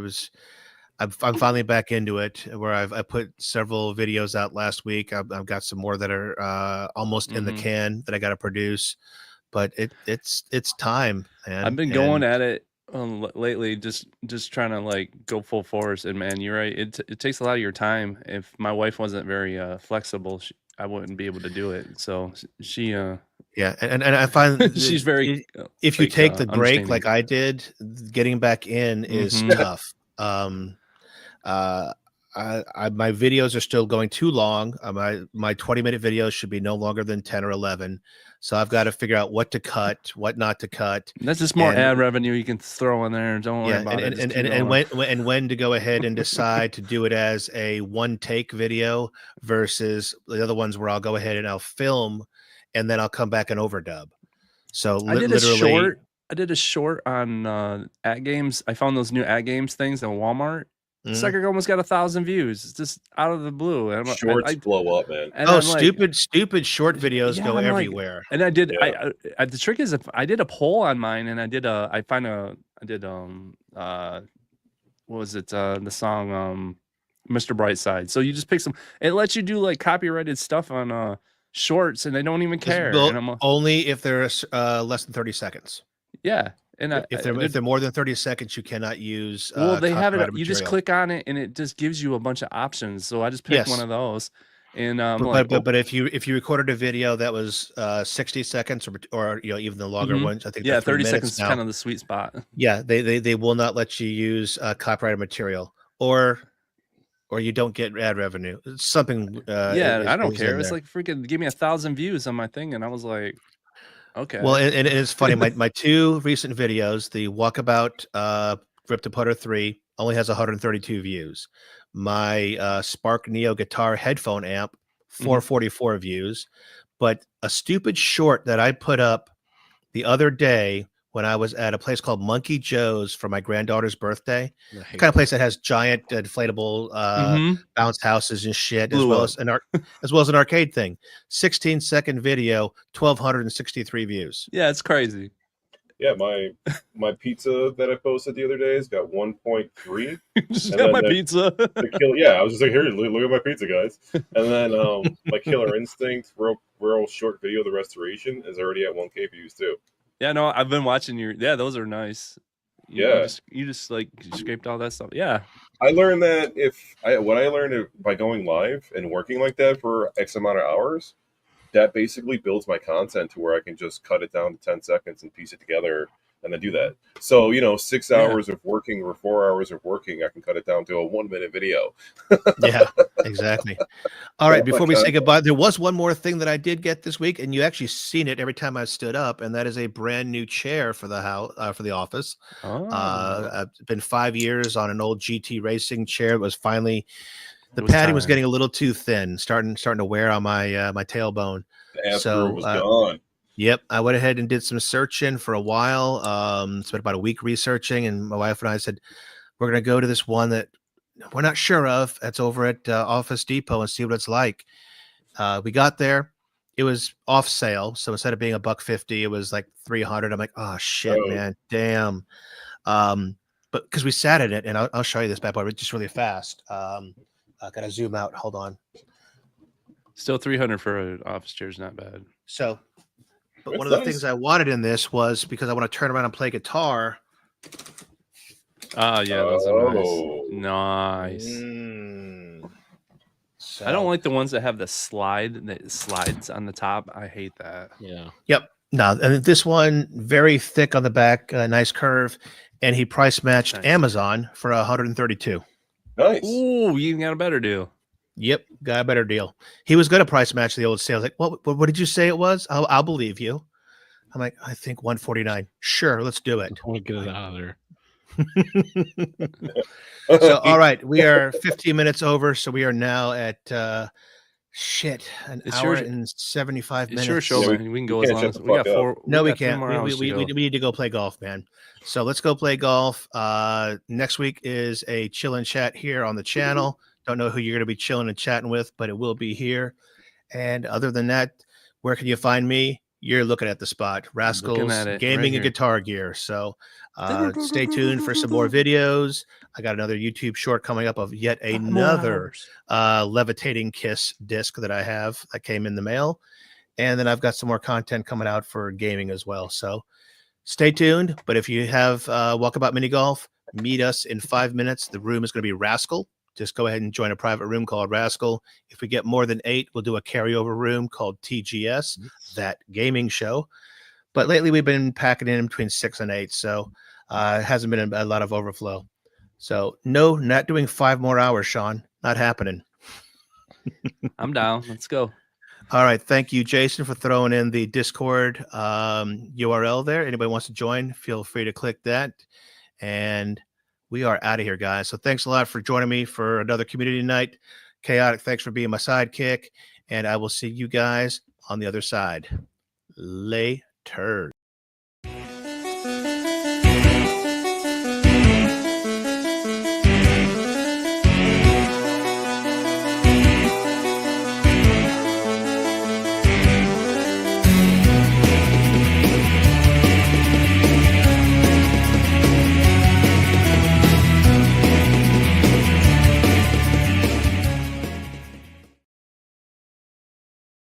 I'm finally back into it, where I put several videos out last week. I've got some more that are almost in the Mhm. can that I got to produce, but it's time, man. I've been going at it lately, just trying to like go full force. And man, you're right. It takes a lot of your time. If my wife wasn't very flexible, I wouldn't be able to do it. So she yeah, and I find she's very if you like, take the break understanding. like I did, getting back in is Mhm. tough. My videos are still going too long. My 20-minute videos should be no longer than 10 or 11. So I've got to figure out what to cut, what not to cut. That's just more And- ad revenue you can throw in there. Don't worry Yeah, about it. Just keep and going. when to go ahead and decide to do it as a one take video versus the other ones where I'll go ahead and I'll film and then I'll come back and overdub. So I did literally, a short. I did a short on at games. I found those new at games things on Walmart. Mhm. Sucker almost got 1,000 views. It's just out of the blue. And Shorts blow up, man. and Oh, I'm like- stupid short videos Yeah, go I'm like- everywhere. And I did. Yeah. The trick is, if I did a poll on mine, and I did what was it? The song Mr. Brightside. So you just pick some. It lets you do like copyrighted stuff on shorts, and they don't even care. And I'm only if they're less than 30 seconds. Yeah, and If they're more than 30 seconds, you cannot use. Well, they have it. copyrighted You just material. click on it, and it just gives you a bunch of options. So I just picked one Yes. of those, and but if you recorded a video that was 60 seconds or even the longer ones, I think yeah, they're 30 minutes seconds is now. kind of the sweet spot. Yeah, they will not let you use copyrighted material, or you don't get ad revenue. It's something. Yeah, I don't is care. in It's there. like freaking give me 1,000 views on my thing, and I was like, okay. Well, and it's funny. My two recent videos, the Walkabout Rip to Putter 3, only has 132 views. My Spark Neo guitar headphone amp, 444 views. But a stupid short that I put up the other day when I was at a place called Monkey Joe's for my granddaughter's birthday, the kind of place that has giant inflatable bounce houses and shit, as well as an arcade thing. 16-second video, 1,263 views. Yeah, it's crazy. Yeah, my pizza that I posted the other day has got 1.3. Just got my pizza. Yeah, I was just like, here, look at my pizza, guys. And then my Killer Instinct real short video, the restoration, is already at 1K views too. Yeah, no, I've been watching your. Yeah, those are nice. You just like scraped all that stuff. Yeah. I learned that what I learned by going live and working like that for X amount of hours, that basically builds my content to where I can just cut it down to 10 seconds and piece it together and then do that. So, 6 hours of working or 4 hours of working, I can cut it down to a 1-minute video. Yeah, exactly. All right, before we say goodbye, there was one more thing that I did get this week, and you actually seen it every time I stood up, and that is a brand new chair for the house, for the office. It's been 5 years on an old GT racing chair. It was finally the padding was getting a little too thin, starting to wear on my my tailbone. The ass groove was gone. Yep, I went ahead and did some searching for a while. Spent about a week researching, and my wife and I said we're going to go to this one that we're not sure of. That's over at Office Depot and see what it's like. We got there, it was off sale, so instead of being $150, it was like $300. I'm like, oh shit, man, damn. But because we sat in it, and I'll show you this bad boy just really fast. I gotta zoom out. Hold on. Still 300 for an office chair is not bad. So. But one of the things I wanted in this was because I want to turn around and play guitar. Yeah, those are nice. So. I don't like the ones that have the slide that slides on the top. I hate that. Yeah. Yep. No, and this one very thick on the back, nice curve, and he price matched Amazon for 132. Nice. Ooh, you even got a better deal. Yep, got a better deal. He was going to price match the old sales. Like, what did you say it was? I'll believe you. I'm like, I think 149. Sure, let's do it. I want to get it out of there. So, all right, we are 15 minutes over. So we are now at an hour and 75 minutes. It's your show, man. We can go as long as we got 4. No, we can't. We need to go play golf, man. So let's go play golf. Next week is a chill and chat here on the channel. Don't know who you're going to be chilling and chatting with, but it will be here. And other than that, where can you find me? You're looking at the spot, Rascals Gaming and Guitar Gear. So stay tuned for some more videos. I got another YouTube short coming up of yet another levitating kiss disc that I have that came in the mail. And then I've got some more content coming out for gaming as well. So stay tuned. But if you have Walkabout Mini Golf, meet us in 5 minutes. The room is going to be Rascal. Just go ahead and join a private room called Rascal. If we get more than 8, we'll do a carryover room called TGS, that gaming show. But lately we've been packing in between 6 and 8, so it hasn't been a lot of overflow. So no, not doing 5 more hours, Sean. Not happening. I'm down. Let's go. All right. Thank you, Jason, for throwing in the Discord URL there. Anybody wants to join, feel free to click that. And we are out of here, guys. So thanks a lot for joining me for another community night. Chaotic, thanks for being my sidekick. And I will see you guys on the other side. Later.